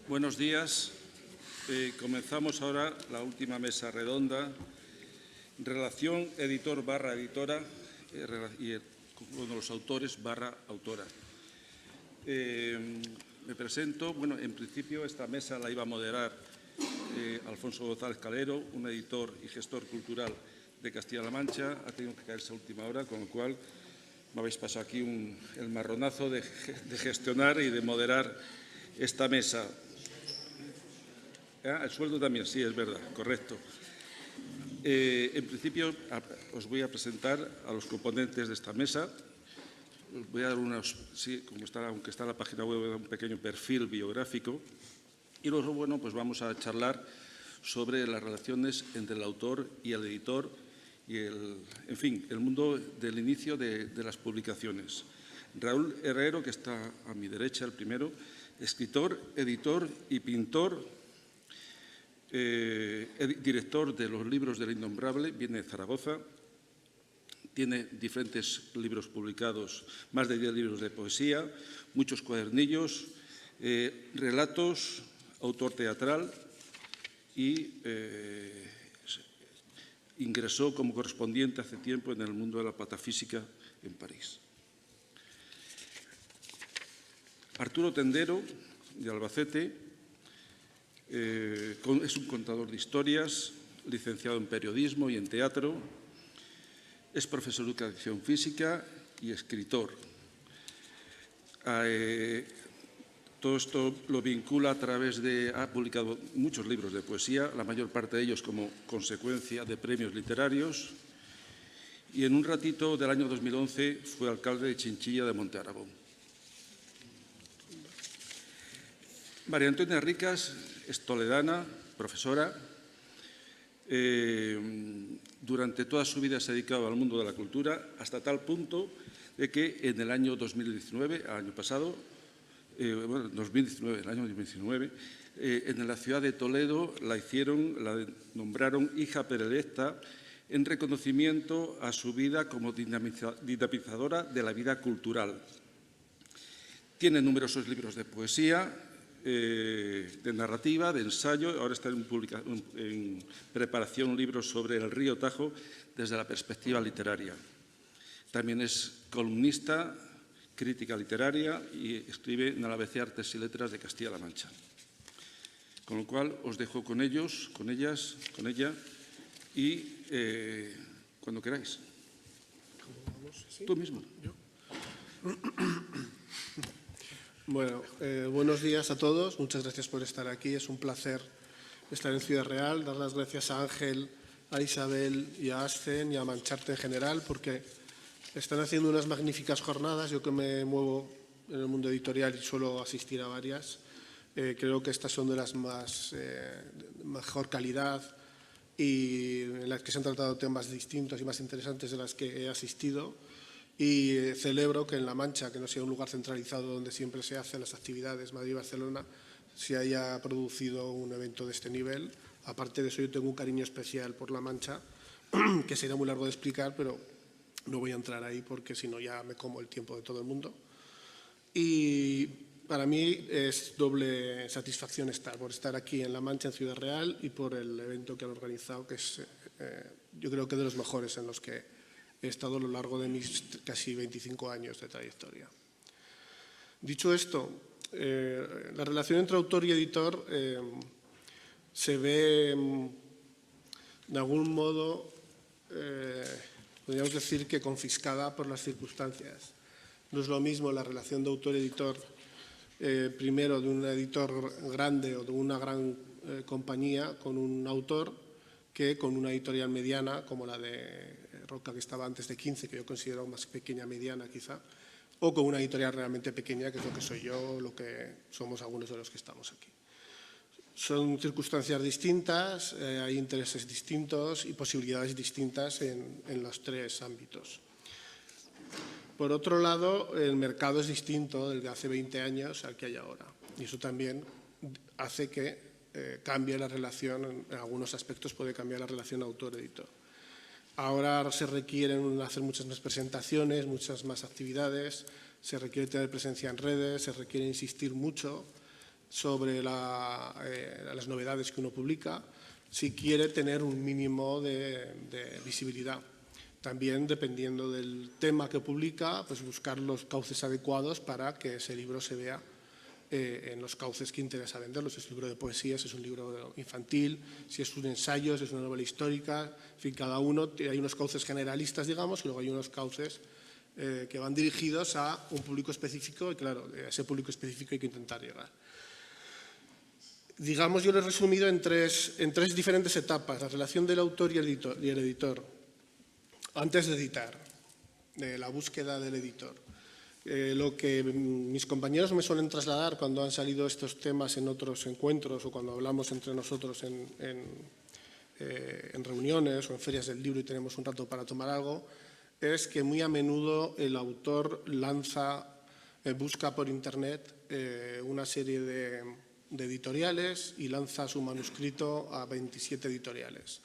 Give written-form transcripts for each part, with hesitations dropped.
Buenos días. Comenzamos ahora la última mesa redonda. Relación editor/editora y uno de los autores /autora. Me presento. Bueno, en principio esta mesa la iba a moderar Alfonso González Calero, un editor y gestor cultural de Castilla-La Mancha. Ha tenido que caerse a última hora, con lo cual me habéis pasado aquí el marronazo de gestionar y de moderar esta mesa. El sueldo también, sí, es verdad, correcto. En principio, os voy a presentar a los componentes de esta mesa. Os voy a dar aunque está en la página web, un pequeño perfil biográfico. Y luego, bueno, pues vamos a charlar sobre las relaciones entre el autor y el editor y, en fin, el mundo del inicio de las publicaciones. Raúl Herrero, que está a mi derecha, el primero, escritor, editor y pintor, director de los libros del Innombrable, viene de Zaragoza, tiene diferentes libros publicados, más de 10 libros de poesía, muchos cuadernillos, relatos, autor teatral y ingresó como correspondiente hace tiempo en el mundo de la patafísica en París. Arturo Tendero, de Albacete, es un contador de historias, licenciado en periodismo y en teatro, es profesor de educación física y escritor. Todo esto lo vincula a través de… Ha publicado muchos libros de poesía, la mayor parte de ellos como consecuencia de premios literarios, y en un ratito del año 2011 fue alcalde de Chinchilla de Monte Aragón. María Antonia Ricas es toledana, profesora. Durante toda su vida se ha dedicado al mundo de la cultura, hasta tal punto de que en el año 2019, el año 2019, en la ciudad de Toledo la nombraron hija predilecta en reconocimiento a su vida como dinamizadora de la vida cultural. Tiene numerosos libros de poesía, de narrativa, de ensayo. Ahora está en preparación un libro sobre el río Tajo desde la perspectiva literaria. También es columnista, crítica literaria y escribe en el ABC Artes y Letras de Castilla-La Mancha. Con lo cual os dejo con ellos, con ella y cuando queráis. ¿Cómo vamos? ¿Sí? Tú mismo. ¿Yo? Bueno, buenos días a todos. Muchas gracias por estar aquí. Es un placer estar en Ciudad Real. Dar las gracias a Ángel, a Isabel y a Ascen y a Mancharte en general, porque están haciendo unas magníficas jornadas. Yo que me muevo en el mundo editorial y suelo asistir a varias, creo que estas son de las mejor calidad y en las que se han tratado temas distintos y más interesantes de las que he asistido. Y celebro que en La Mancha, que no sea un lugar centralizado donde siempre se hacen las actividades Madrid-Barcelona, se haya producido un evento de este nivel. Aparte de eso, yo tengo un cariño especial por La Mancha, que sería muy largo de explicar, pero no voy a entrar ahí porque si no ya me como el tiempo de todo el mundo. Y para mí es doble satisfacción por estar aquí en La Mancha, en Ciudad Real, y por el evento que han organizado, que es yo creo que de los mejores en los que he estado a lo largo de mis casi 25 años de trayectoria. Dicho esto, la relación entre autor y editor se ve, de algún modo, podríamos decir que confiscada por las circunstancias. No es lo mismo la relación de autor-editor, primero de un editor grande o de una gran compañía con un autor, que con una editorial mediana, como la de Roca, que estaba antes de 15, que yo considero más pequeña, mediana quizá, o con una editorial realmente pequeña, que es lo que soy yo, lo que somos algunos de los que estamos aquí. Son circunstancias distintas, hay intereses distintos y posibilidades distintas en los tres ámbitos. Por otro lado, el mercado es distinto del de hace 20 años al que hay ahora, y eso también hace que cambia la relación, en algunos aspectos puede cambiar la relación autor-editor. Ahora se requieren hacer muchas más presentaciones, muchas más actividades, se requiere tener presencia en redes, se requiere insistir mucho sobre las novedades que uno publica, si quiere tener un mínimo de visibilidad. También, dependiendo del tema que publica, pues buscar los cauces adecuados para que ese libro se vea en los cauces que interesa venderlo. Si es un libro de poesía, si es un libro infantil, si es un ensayo, si es una novela histórica. En fin, cada uno, hay unos cauces generalistas, digamos, y luego hay unos cauces que van dirigidos a un público específico y, claro, a ese público específico hay que intentar llegar. Digamos, yo lo he resumido en tres diferentes etapas: la relación del autor y el editor, antes de editar, la búsqueda del editor. Lo que mis compañeros me suelen trasladar cuando han salido estos temas en otros encuentros o cuando hablamos entre nosotros en reuniones o en ferias del libro y tenemos un rato para tomar algo, es que muy a menudo el autor busca por internet una serie de editoriales y lanza su manuscrito a 27 editoriales.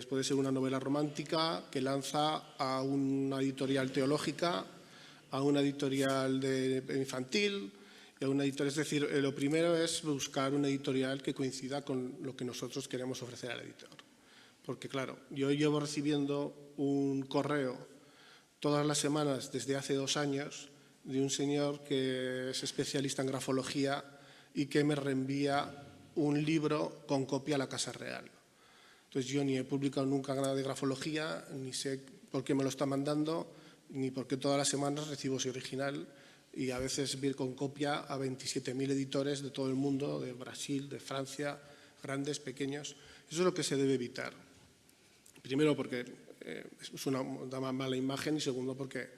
Puede ser una novela romántica que lanza a una editorial teológica, a una editorial infantil, y a una editorial. Es decir, lo primero es buscar una editorial que coincida con lo que nosotros queremos ofrecer al editor. Porque, claro, yo llevo recibiendo un correo todas las semanas desde hace 2 años de un señor que es especialista en grafología y que me reenvía un libro con copia a la Casa Real. Entonces, yo ni he publicado nunca nada de grafología, ni sé por qué me lo está mandando, ni por qué todas las semanas recibo ese original y a veces vir con copia a 27.000 editores de todo el mundo, de Brasil, de Francia, grandes, pequeños. Eso es lo que se debe evitar. Primero, porque da una mala imagen, y segundo, porque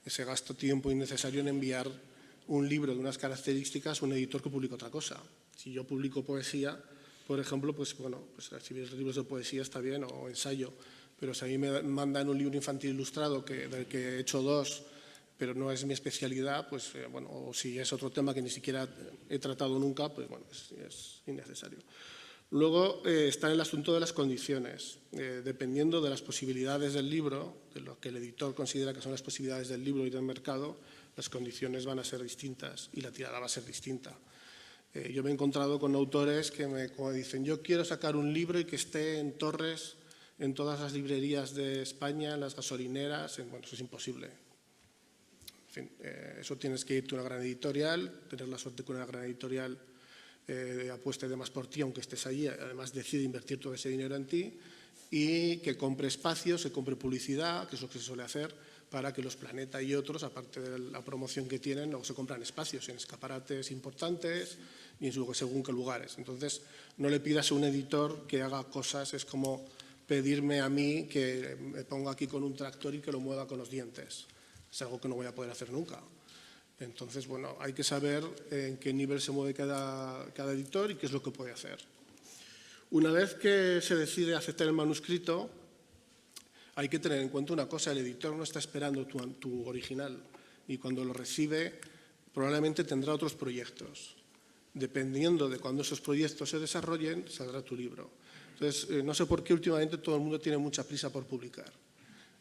se gasta tiempo innecesario en enviar un libro de unas características a un editor que publica otra cosa. Si yo publico poesía, por ejemplo, pues recibir libros de poesía está bien, o ensayo, pero si a mí me mandan un libro infantil ilustrado del que he hecho 2, pero no es mi especialidad, pues o si es otro tema que ni siquiera he tratado nunca, pues es innecesario. Luego está el asunto de las condiciones. Dependiendo de las posibilidades del libro, de lo que el editor considera que son las posibilidades del libro y del mercado, las condiciones van a ser distintas y la tirada va a ser distinta. Yo me he encontrado con autores que me dicen: yo quiero sacar un libro y que esté en Torres, en todas las librerías de España, en las gasolineras. Bueno, eso es imposible. En fin, eso tienes que irte a una gran editorial, tener la suerte que una gran editorial apueste de más por ti, aunque estés allí, además decide invertir todo ese dinero en ti, y que compre espacios, que compre publicidad, que es lo que se suele hacer, para que los Planeta y otros, aparte de la promoción que tienen, luego se compran espacios en escaparates importantes y según qué lugares. Entonces, no le pidas a un editor que haga cosas, es como pedirme a mí que me ponga aquí con un tractor y que lo mueva con los dientes. Es algo que no voy a poder hacer nunca. Entonces, bueno, hay que saber en qué nivel se mueve cada editor y qué es lo que puede hacer. Una vez que se decide aceptar el manuscrito, hay que tener en cuenta una cosa: el editor no está esperando tu original, y cuando lo recibe probablemente tendrá otros proyectos. Dependiendo de cuándo esos proyectos se desarrollen, saldrá tu libro. Entonces, no sé por qué últimamente todo el mundo tiene mucha prisa por publicar.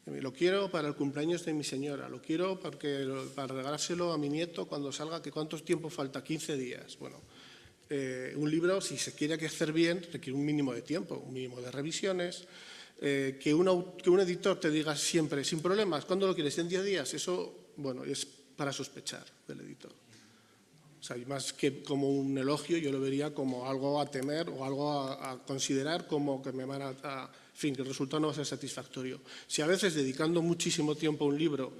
Lo quiero para el cumpleaños de mi señora, lo quiero para regalárselo a mi nieto cuando salga, que ¿cuánto tiempo falta? 15 días. Bueno, un libro, si se quiere hacer bien, requiere un mínimo de tiempo, un mínimo de revisiones. Que un editor te diga siempre, sin problemas, ¿cuándo lo quieres? ¿En 10 días? Eso, bueno, es para sospechar del editor. O sea, más que como un elogio, yo lo vería como algo a temer o algo a considerar como que me van en fin, que el resultado no va a ser satisfactorio. Si a veces, dedicando muchísimo tiempo a un libro,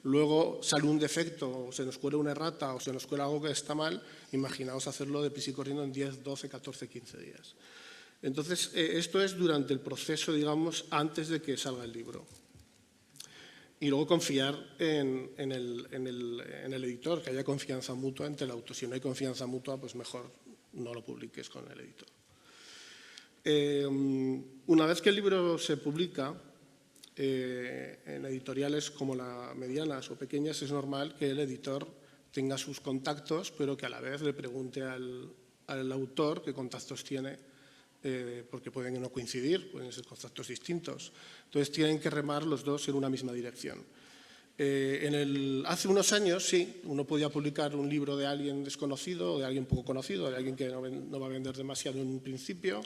luego sale un defecto, o se nos cuela una errata, o se nos cuela algo que está mal, imaginaos hacerlo deprisa y corriendo en 10, 12, 14, 15 días. Entonces, esto es durante el proceso, digamos, antes de que salga el libro. Y luego confiar en el editor, que haya confianza mutua entre el autor. Si no hay confianza mutua, pues mejor no lo publiques con el editor. Una vez que el libro se publica, en editoriales como las medianas o pequeñas, es normal que el editor tenga sus contactos, pero que a la vez le pregunte al autor qué contactos tiene, porque pueden no coincidir, pueden ser contactos distintos. Entonces, tienen que remar los dos en una misma dirección. Hace unos años, sí, uno podía publicar un libro de alguien desconocido o de alguien poco conocido, de alguien que no va a vender demasiado en un principio,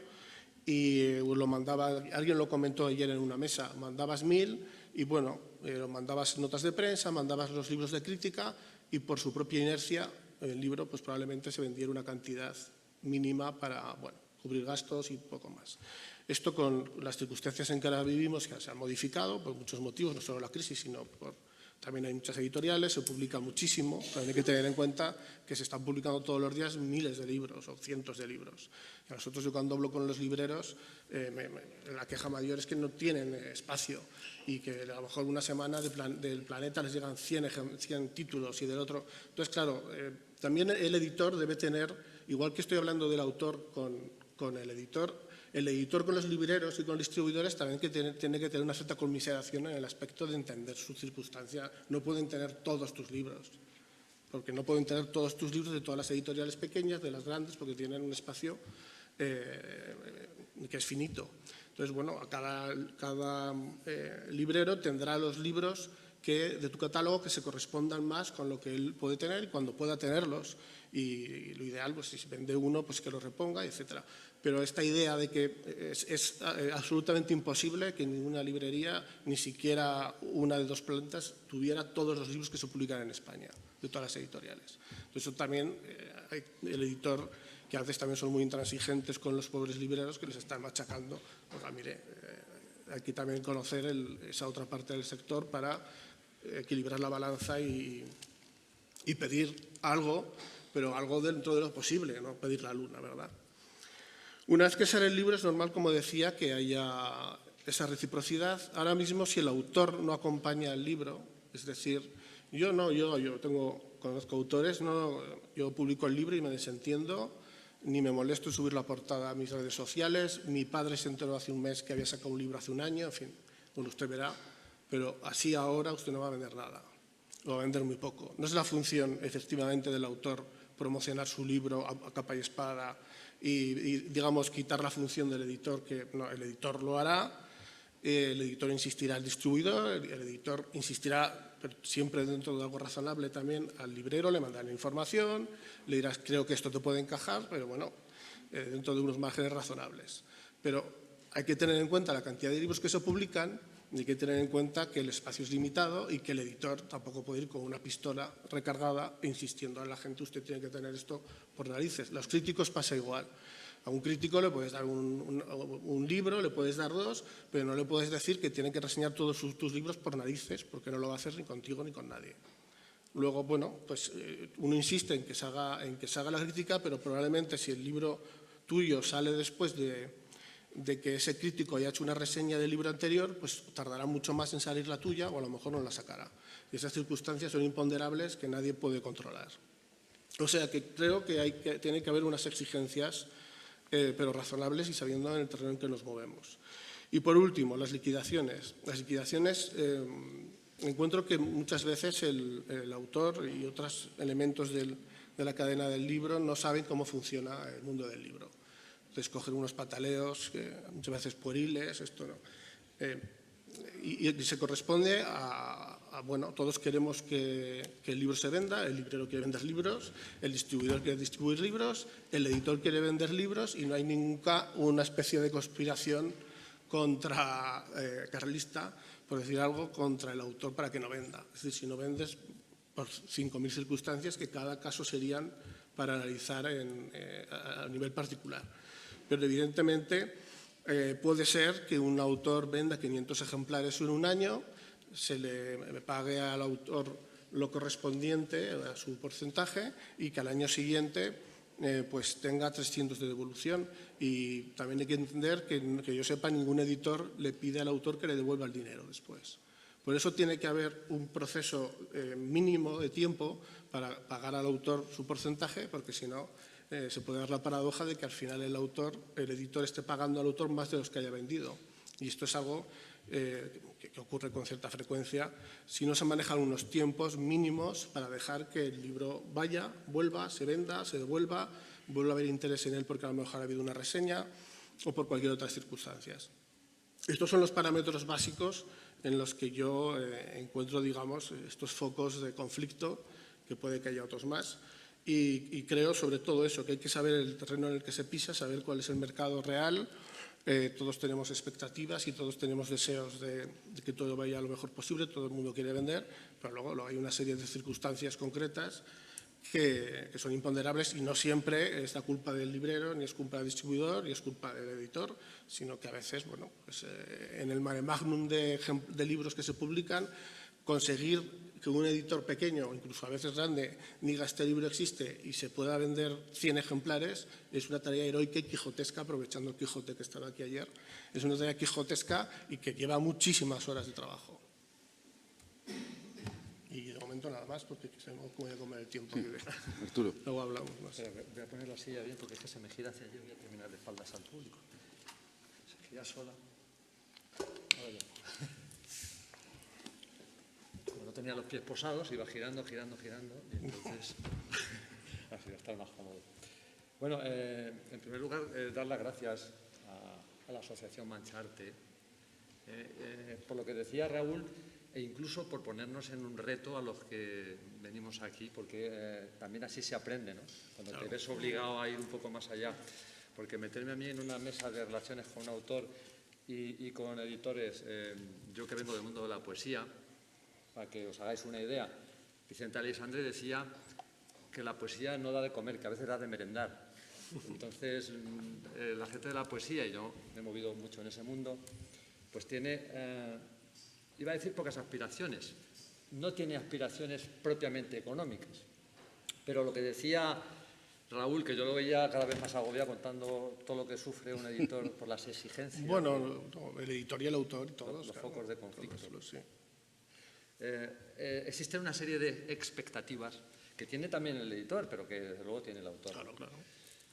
y lo mandaba, alguien lo comentó ayer en una mesa, mandabas 1000 y bueno, mandabas notas de prensa, mandabas los libros de crítica y por su propia inercia el libro pues probablemente se vendiera una cantidad mínima para cubrir gastos y poco más. Esto con las circunstancias en que ahora vivimos, que se han modificado por muchos motivos, no solo la crisis, sino también hay muchas editoriales, se publica muchísimo. También hay que tener en cuenta que se están publicando todos los días miles de libros o cientos de libros. Y a nosotros, yo cuando hablo con los libreros, la queja mayor es que no tienen espacio y que a lo mejor una semana del Planeta les llegan 100 títulos y del otro. Entonces, claro, también el editor debe tener, igual que estoy hablando del autor con el editor con los libreros y con los distribuidores también tiene que tener una cierta conmiseración en el aspecto de entender su circunstancia. No pueden tener todos tus libros, porque no pueden tener todos tus libros de todas las editoriales pequeñas, de las grandes, porque tienen un espacio que es finito. Entonces, bueno, cada librero tendrá los libros de tu catálogo que se correspondan más con lo que él puede tener y cuando pueda tenerlos. Y lo ideal, pues si se vende uno, pues que lo reponga, etcétera. Pero esta idea de que es absolutamente imposible que ninguna librería, ni siquiera una de 2 plantas, tuviera todos los libros que se publican en España, de todas las editoriales. Entonces, eso también, el editor, que a veces también son muy intransigentes con los pobres libreros que les están machacando, pues mire, hay que también conocer esa otra parte del sector para equilibrar la balanza y pedir algo, pero algo dentro de lo posible, no pedir la luna, ¿verdad? Una vez que sale el libro es normal, como decía, que haya esa reciprocidad. Ahora mismo, si el autor no acompaña el libro, es decir, yo conozco autores, yo publico el libro y me desentiendo, ni me molesto en subir la portada a mis redes sociales. Mi padre se enteró hace un mes que había sacado un libro hace un año, en fin, bueno, usted verá, pero así ahora usted no va a vender nada, lo va a vender muy poco. No es la función, efectivamente, del autor promocionar su libro a capa y espada y, digamos, quitar la función del editor, que no, el editor lo hará, el editor insistirá al distribuidor, el editor insistirá, pero siempre dentro de algo razonable también, al librero, le mandará la información, le dirás, creo que esto te puede encajar, pero bueno, dentro de unos márgenes razonables. Pero hay que tener en cuenta la cantidad de libros que se publican y hay que tener en cuenta que el espacio es limitado y que el editor tampoco puede ir con una pistola recargada insistiendo a la gente, usted tiene que tener esto por narices. Los críticos pasa igual. A un crítico le puedes dar un libro, le puedes dar 2, pero no le puedes decir que tiene que reseñar todos tus libros por narices, porque no lo va a hacer ni contigo ni con nadie. Luego, bueno, pues uno insiste en que se haga la crítica, pero probablemente si el libro tuyo sale después de que ese crítico haya hecho una reseña del libro anterior, pues tardará mucho más en salir la tuya o a lo mejor no la sacará. Y esas circunstancias son imponderables que nadie puede controlar. O sea que creo que tiene que haber unas exigencias pero razonables y sabiendo en el terreno en que nos movemos. Y por último, las liquidaciones. Las liquidaciones, encuentro que muchas veces el autor y otros elementos de la cadena del libro no saben cómo funciona el mundo del libro. Entonces cogen unos pataleos, muchas veces pueriles, esto no. Y se corresponde bueno, todos queremos que el libro se venda, el librero quiere vender libros, el distribuidor quiere distribuir libros, el editor quiere vender libros y no hay nunca una especie de conspiración carlista, por decir algo, contra el autor para que no venda. Es decir, si no vendes por 5.000 circunstancias que cada caso serían para analizar a nivel particular. Pero evidentemente puede ser que un autor venda 500 ejemplares en un año, se le pague al autor lo correspondiente a su porcentaje y que al año siguiente pues tenga 300 de devolución. Y también hay que entender que yo sepa, ningún editor le pide al autor que le devuelva el dinero después. Por eso tiene que haber un proceso mínimo de tiempo para pagar al autor su porcentaje, porque si no se puede dar la paradoja de que al final el editor esté pagando al autor más de los que haya vendido. Y esto es algo que ocurre con cierta frecuencia si no se manejan unos tiempos mínimos para dejar que el libro vaya, vuelva, se venda, se devuelva, vuelva a haber interés en él porque a lo mejor ha habido una reseña o por cualquier otra circunstancia. Estos son los parámetros básicos en los que yo encuentro, digamos, estos focos de conflicto, que puede que haya otros más, y creo sobre todo eso, que hay que saber el terreno en el que se pisa, saber cuál es el mercado real. Todos tenemos expectativas y todos tenemos deseos de que todo vaya lo mejor posible, todo el mundo quiere vender, pero luego hay una serie de circunstancias concretas que son imponderables y no siempre es la culpa del librero, ni es culpa del distribuidor, ni es culpa del editor, sino que a veces, bueno, pues, en el mare magnum de libros que se publican, conseguir que un editor pequeño, o incluso a veces grande, diga este libro existe y se pueda vender 100 ejemplares, es una tarea heroica y quijotesca, aprovechando el Quijote que estaba aquí ayer. Es una tarea quijotesca y que lleva muchísimas horas de trabajo. Y de momento nada más, porque tengo que comer el tiempo. Arturo. Luego hablamos más. Voy a poner la silla bien porque es que se me gira hacia allí y voy a terminar de espaldas al público. Se gira sola. Ahora ya. Como no tenía los pies posados, iba girando, girando, girando, y entonces así va a estar más cómodo. Bueno, en primer lugar, dar las gracias a la Asociación Mancharte por lo que decía Raúl, e incluso por ponernos en un reto a los que venimos aquí, porque también así se aprende, ¿no? Cuando te ves obligado a ir un poco más allá, porque meterme a mí en una mesa de relaciones con un autor y con editores, yo que vengo del mundo de la poesía, para que os hagáis una idea, Vicente Aleixandre decía que la poesía no da de comer, que a veces da de merendar. Entonces, la gente de la poesía, y yo me he movido mucho en ese mundo, pues tiene... iba a decir pocas aspiraciones, no tiene aspiraciones propiamente económicas, pero lo que decía Raúl, que yo lo veía cada vez más agobiado contando todo lo que sufre un editor por las exigencias. Bueno, el editor y el autor y todos. Los focos de conflicto. Sí. Existe una serie de expectativas que tiene también el editor, pero que desde luego tiene el autor. Claro, claro.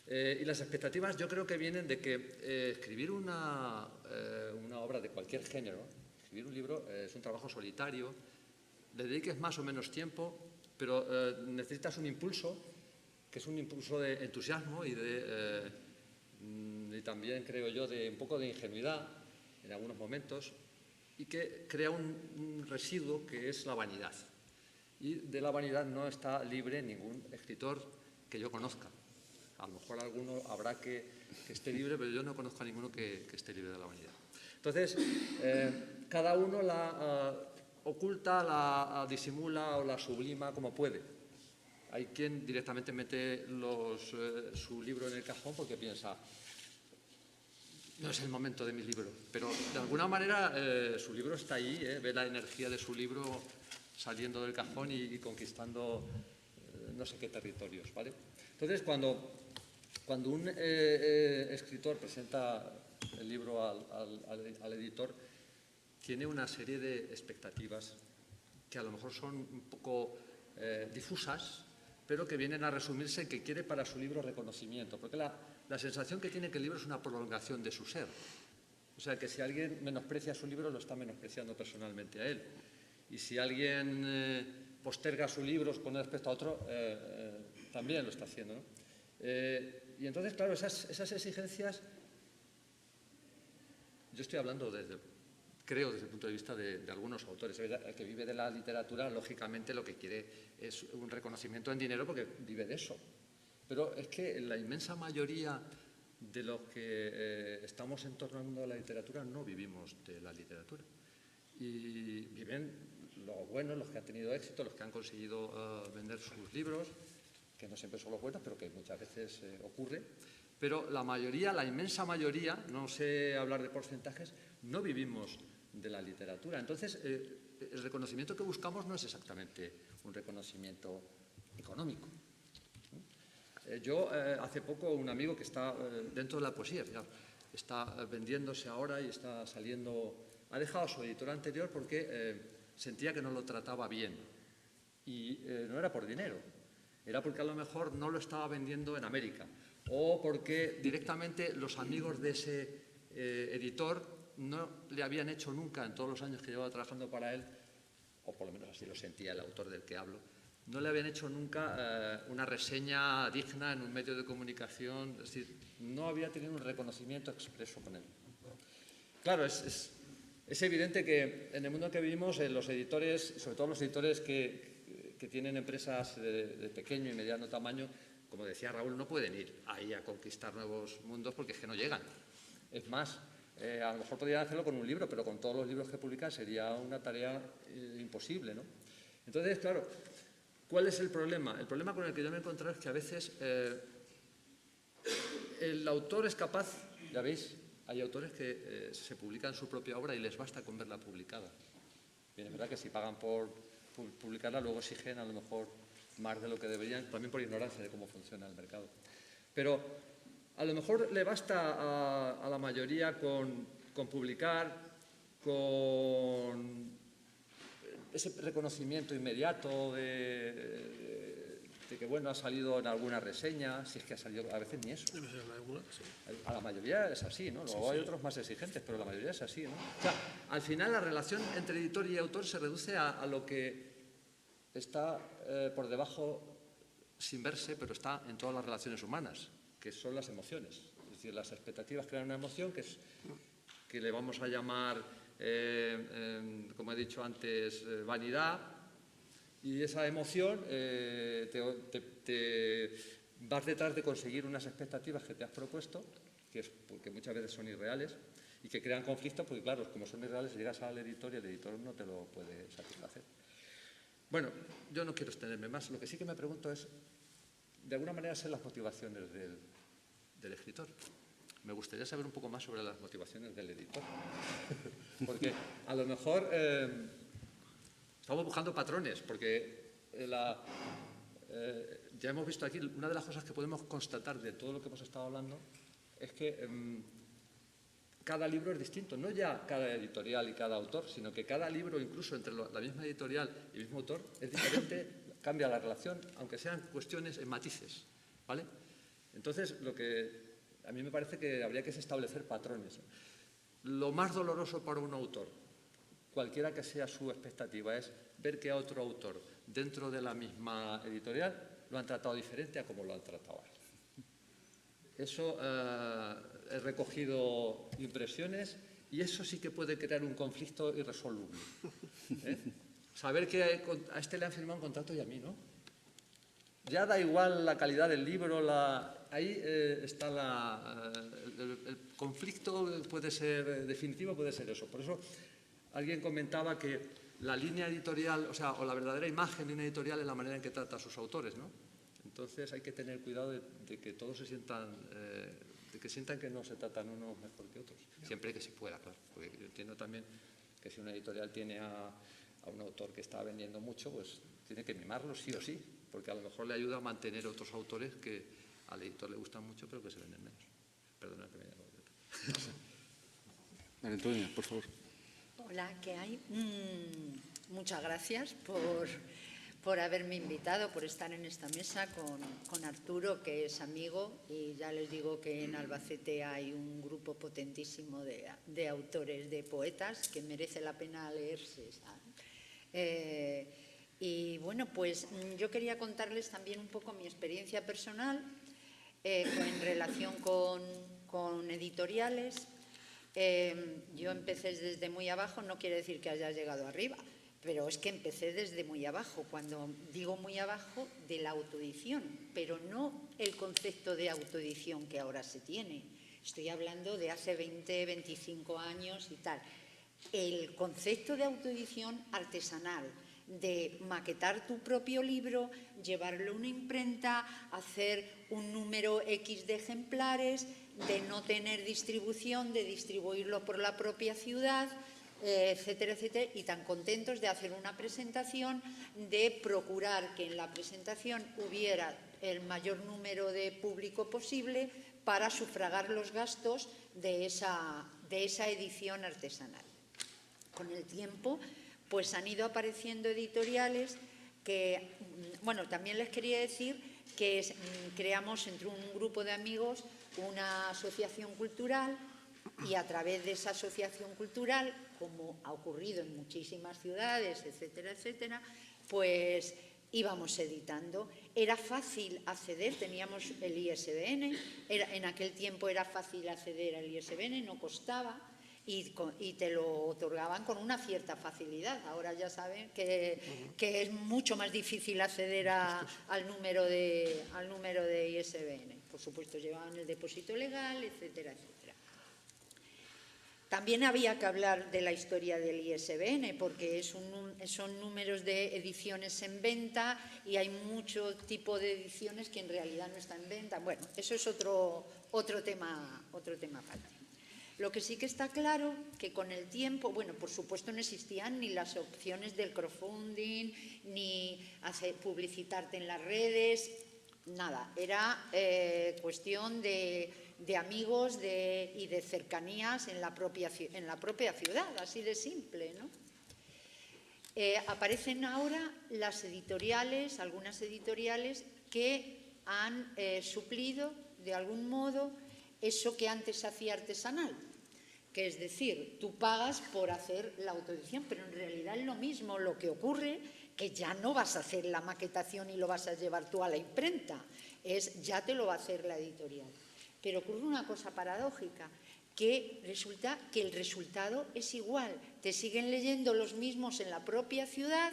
Y las expectativas yo creo que vienen de que escribir una obra de cualquier género, escribir un libro es un trabajo solitario, le dediques más o menos tiempo, pero necesitas un impulso, que es un impulso de entusiasmo y también, creo yo, de un poco de ingenuidad en algunos momentos, y que crea un residuo que es la vanidad. Y de la vanidad no está libre ningún escritor que yo conozca. A lo mejor alguno habrá que esté libre, pero yo no conozco a ninguno que esté libre de la vanidad. Entonces, cada uno la oculta, la disimula o la sublima como puede. Hay quien directamente mete su libro en el cajón porque piensa, no es el momento de mi libro, pero de alguna manera su libro está ahí, ve la energía de su libro saliendo del cajón y conquistando no sé qué territorios, ¿vale? Entonces, cuando un escritor presenta el libro al editor, tiene una serie de expectativas que a lo mejor son un poco difusas, pero que vienen a resumirse en que quiere para su libro reconocimiento, porque la sensación que tiene que el libro es una prolongación de su ser. O sea, que si alguien menosprecia su libro, lo está menospreciando personalmente a él. Y si alguien posterga su libro con respecto a otro, también lo está haciendo, ¿no? Y entonces, claro, esas exigencias, yo estoy hablando creo desde el punto de vista de algunos autores. El que vive de la literatura, lógicamente, lo que quiere es un reconocimiento en dinero porque vive de eso. Pero es que la inmensa mayoría de los que estamos en torno al mundo de la literatura no vivimos de la literatura. Y viven los buenos, los que han tenido éxito, los que han conseguido vender sus libros, que no siempre son los buenos, pero que muchas veces ocurre. Pero la mayoría, la inmensa mayoría, no sé hablar de porcentajes, no vivimos de la literatura. Entonces, el reconocimiento que buscamos no es exactamente un reconocimiento económico. Yo, hace poco, un amigo que está dentro de la poesía, está vendiéndose ahora y está saliendo, ha dejado a su editor anterior porque sentía que no lo trataba bien. Y no era por dinero, era porque a lo mejor no lo estaba vendiendo en América, o porque directamente los amigos de ese editor no le habían hecho nunca, en todos los años que llevaba trabajando para él, o por lo menos así lo sentía el autor del que hablo, no le habían hecho nunca una reseña digna en un medio de comunicación, es decir, no había tenido un reconocimiento expreso con él. claro, es evidente que en el mundo en que vivimos los editores, sobre todo los editores que tienen empresas de pequeño y mediano tamaño, como decía Raúl, no pueden ir ahí a conquistar nuevos mundos porque es que no llegan. Es más, a lo mejor podrían hacerlo con un libro, pero con todos los libros que publican sería una tarea imposible, ¿no? Entonces, claro, ¿cuál es el problema? El problema con el que yo me he encontrado es que a veces el autor es capaz, ya veis, hay autores que se publican su propia obra y les basta con verla publicada. Bien, es verdad que si pagan por publicarla, luego exigen a lo mejor más de lo que deberían, también por ignorancia de cómo funciona el mercado. Pero a lo mejor le basta a la mayoría con publicar, con ese reconocimiento inmediato de que, bueno, ha salido en alguna reseña, si es que ha salido, a veces ni eso. A la mayoría es así, ¿no? Luego hay otros más exigentes, pero la mayoría es así, ¿no? O sea, al final la relación entre editor y autor se reduce a lo que está por debajo sin verse, pero está en todas las relaciones humanas, que son las emociones. Es decir, las expectativas crean una emoción que le vamos a llamar, como he dicho antes, vanidad, y esa emoción te vas detrás de conseguir unas expectativas que te has propuesto, porque muchas veces son irreales, y que crean conflictos, porque claro, como son irreales, llegas al editor y el editor no te lo puede satisfacer. Bueno, yo no quiero extenderme más. Lo que sí que me pregunto es, de alguna manera, sé las motivaciones del escritor. Me gustaría saber un poco más sobre las motivaciones del editor. Porque a lo mejor estamos buscando patrones, porque ya hemos visto aquí, una de las cosas que podemos constatar de todo lo que hemos estado hablando es que cada libro es distinto, no ya cada editorial y cada autor, sino que cada libro, incluso entre la misma editorial y el mismo autor, es diferente, cambia la relación, aunque sean cuestiones en matices, ¿vale? Entonces, lo que a mí me parece que habría que establecer patrones. Lo más doloroso para un autor, cualquiera que sea su expectativa, es ver que a otro autor, dentro de la misma editorial, lo han tratado diferente a como lo han tratado a él. Eso, he recogido impresiones y eso sí que puede crear un conflicto irresoluble. Saber que a este le han firmado un contrato y a mí no. Ya da igual la calidad del libro, ahí está el conflicto, puede ser definitivo, puede ser eso. Por eso alguien comentaba que la línea editorial, o la verdadera imagen de una editorial es la manera en que trata a sus autores, ¿no? Entonces hay que tener cuidado de que todos se sientan, de que sientan que no se tratan unos mejor que otros, siempre que se pueda, claro. Porque yo entiendo también que si una editorial tiene a un autor que está vendiendo mucho, pues tiene que mimarlo sí o sí, porque a lo mejor le ayuda a mantener otros autores que al editor le gustan mucho, pero que se venden menos. Perdona que me haya olvidado. María Antonia, por favor. Hola, ¿qué hay? Muchas gracias por haberme invitado, por estar en esta mesa con Arturo, que es amigo, y ya les digo que en Albacete hay un grupo potentísimo de autores, de poetas, que merece la pena leerse, ¿sabes? Y bueno, pues yo quería contarles también un poco mi experiencia personal en relación con editoriales. Yo empecé desde muy abajo, no quiere decir que haya llegado arriba, pero es que empecé desde muy abajo. Cuando digo muy abajo, de la autoedición, pero no el concepto de autoedición que ahora se tiene. Estoy hablando de hace 20, 25 años y tal. El concepto de autoedición artesanal, de maquetar tu propio libro, llevarlo a una imprenta, hacer un número X de ejemplares, de no tener distribución, de distribuirlo por la propia ciudad, etcétera, etcétera, y tan contentos de hacer una presentación, de procurar que en la presentación hubiera el mayor número de público posible para sufragar los gastos de esa edición artesanal. Con el tiempo, pues han ido apareciendo editoriales que, bueno, también les quería decir que creamos entre un grupo de amigos una asociación cultural y a través de esa asociación cultural, como ha ocurrido en muchísimas ciudades, etcétera, etcétera, pues íbamos editando. Era fácil acceder, teníamos el ISBN, en aquel tiempo era fácil acceder al ISBN, no costaba. y te lo otorgaban con una cierta facilidad. Ahora ya saben que es mucho más difícil acceder al número de ISBN. Por supuesto, llevaban el depósito legal, etcétera, etcétera. También había que hablar de la historia del ISBN, porque son números de ediciones en venta y hay mucho tipo de ediciones que en realidad no están en venta. Bueno, eso es otro tema aparte. Lo que sí que está claro que con el tiempo, bueno, por supuesto no existían ni las opciones del crowdfunding, ni publicitarte en las redes, nada. Era cuestión de amigos y de cercanías en la propia ciudad, así de simple, ¿no? Aparecen ahora las editoriales, algunas editoriales que han suplido de algún modo eso que antes se hacía artesanal, que es decir, tú pagas por hacer la autoedición, pero en realidad es lo mismo. Lo que ocurre que ya no vas a hacer la maquetación y lo vas a llevar tú a la imprenta, ya te lo va a hacer la editorial. Pero ocurre una cosa paradójica, que resulta que el resultado es igual, te siguen leyendo los mismos en la propia ciudad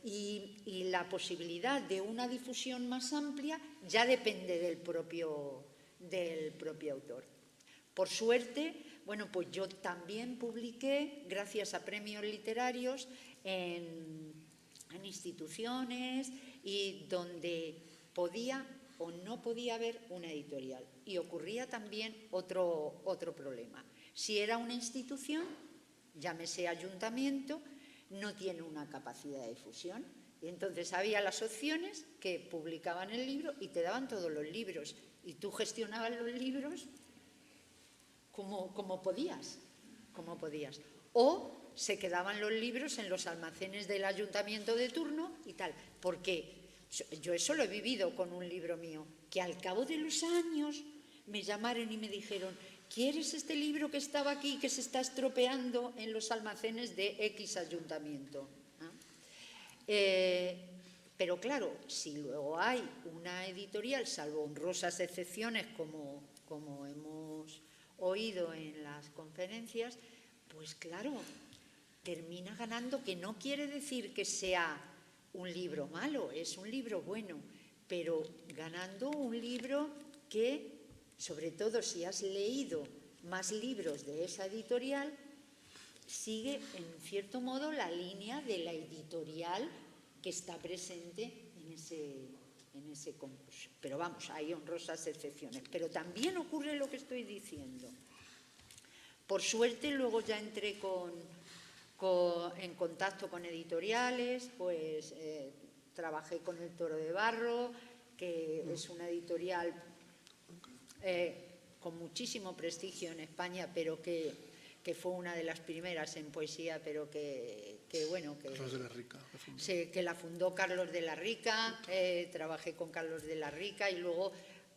y la posibilidad de una difusión más amplia ya depende del propio autor. Por suerte, bueno, pues yo también publiqué, gracias a premios literarios, en instituciones y donde podía o no podía haber una editorial. Y ocurría también otro problema. Si era una institución, llámese ayuntamiento, no tiene una capacidad de difusión. Y entonces había las opciones que publicaban el libro y te daban todos los libros. Y tú gestionabas los libros como podías. O se quedaban los libros en los almacenes del ayuntamiento de turno y tal. Porque yo eso lo he vivido con un libro mío, que al cabo de los años me llamaron y me dijeron: ¿quieres este libro que estaba aquí, que se está estropeando en los almacenes de X ayuntamiento? Pero claro, si luego hay una editorial, salvo honrosas excepciones como hemos oído en las conferencias, pues claro, termina ganando, que no quiere decir que sea un libro malo, es un libro bueno, pero ganando un libro que, sobre todo si has leído más libros de esa editorial, sigue en cierto modo la línea de la editorial que está presente en ese concurso. Pero vamos, hay honrosas excepciones. Pero también ocurre lo que estoy diciendo. Por suerte luego ya entré en contacto con editoriales, pues trabajé con El Toro de Barro, que es una editorial con muchísimo prestigio en España, pero que fue una de las primeras en poesía, pero que Carlos de la Rica. Que la fundó Carlos de la Rica. Trabajé con Carlos de la Rica y luego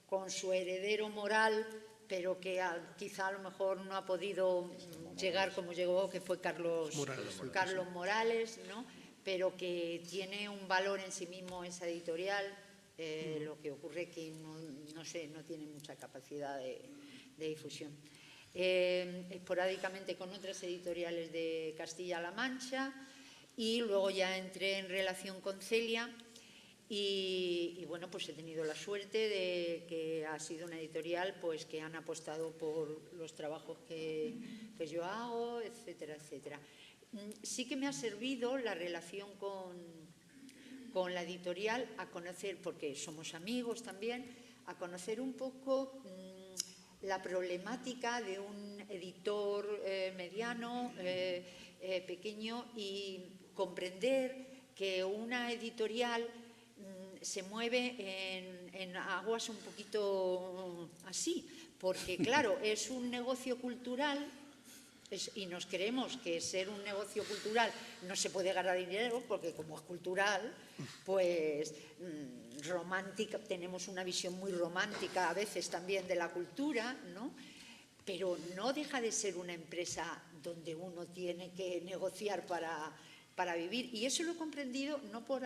con su heredero moral, pero que quizá a lo mejor no ha podido llegar como llegó, que fue Carlos Morales, ¿no? Pero que tiene un valor en sí mismo esa editorial. Lo que ocurre que no tiene mucha capacidad de difusión. Esporádicamente con otras editoriales de Castilla-La Mancha, y luego ya entré en relación con Celia y bueno, pues he tenido la suerte de que ha sido una editorial pues que han apostado por los trabajos que yo hago, etcétera, etcétera. Sí que me ha servido la relación con la editorial a conocer, porque somos amigos también, a conocer un poco la problemática de un editor mediano, pequeño, y comprender que una editorial se mueve en aguas un poquito así, porque claro, es un negocio cultural y nos creemos que ser un negocio cultural no se puede ganar dinero, porque como es cultural, pues romántica, tenemos una visión muy romántica a veces también de la cultura, ¿no? Pero no deja de ser una empresa donde uno tiene que negociar para vivir. Y eso lo he comprendido, no por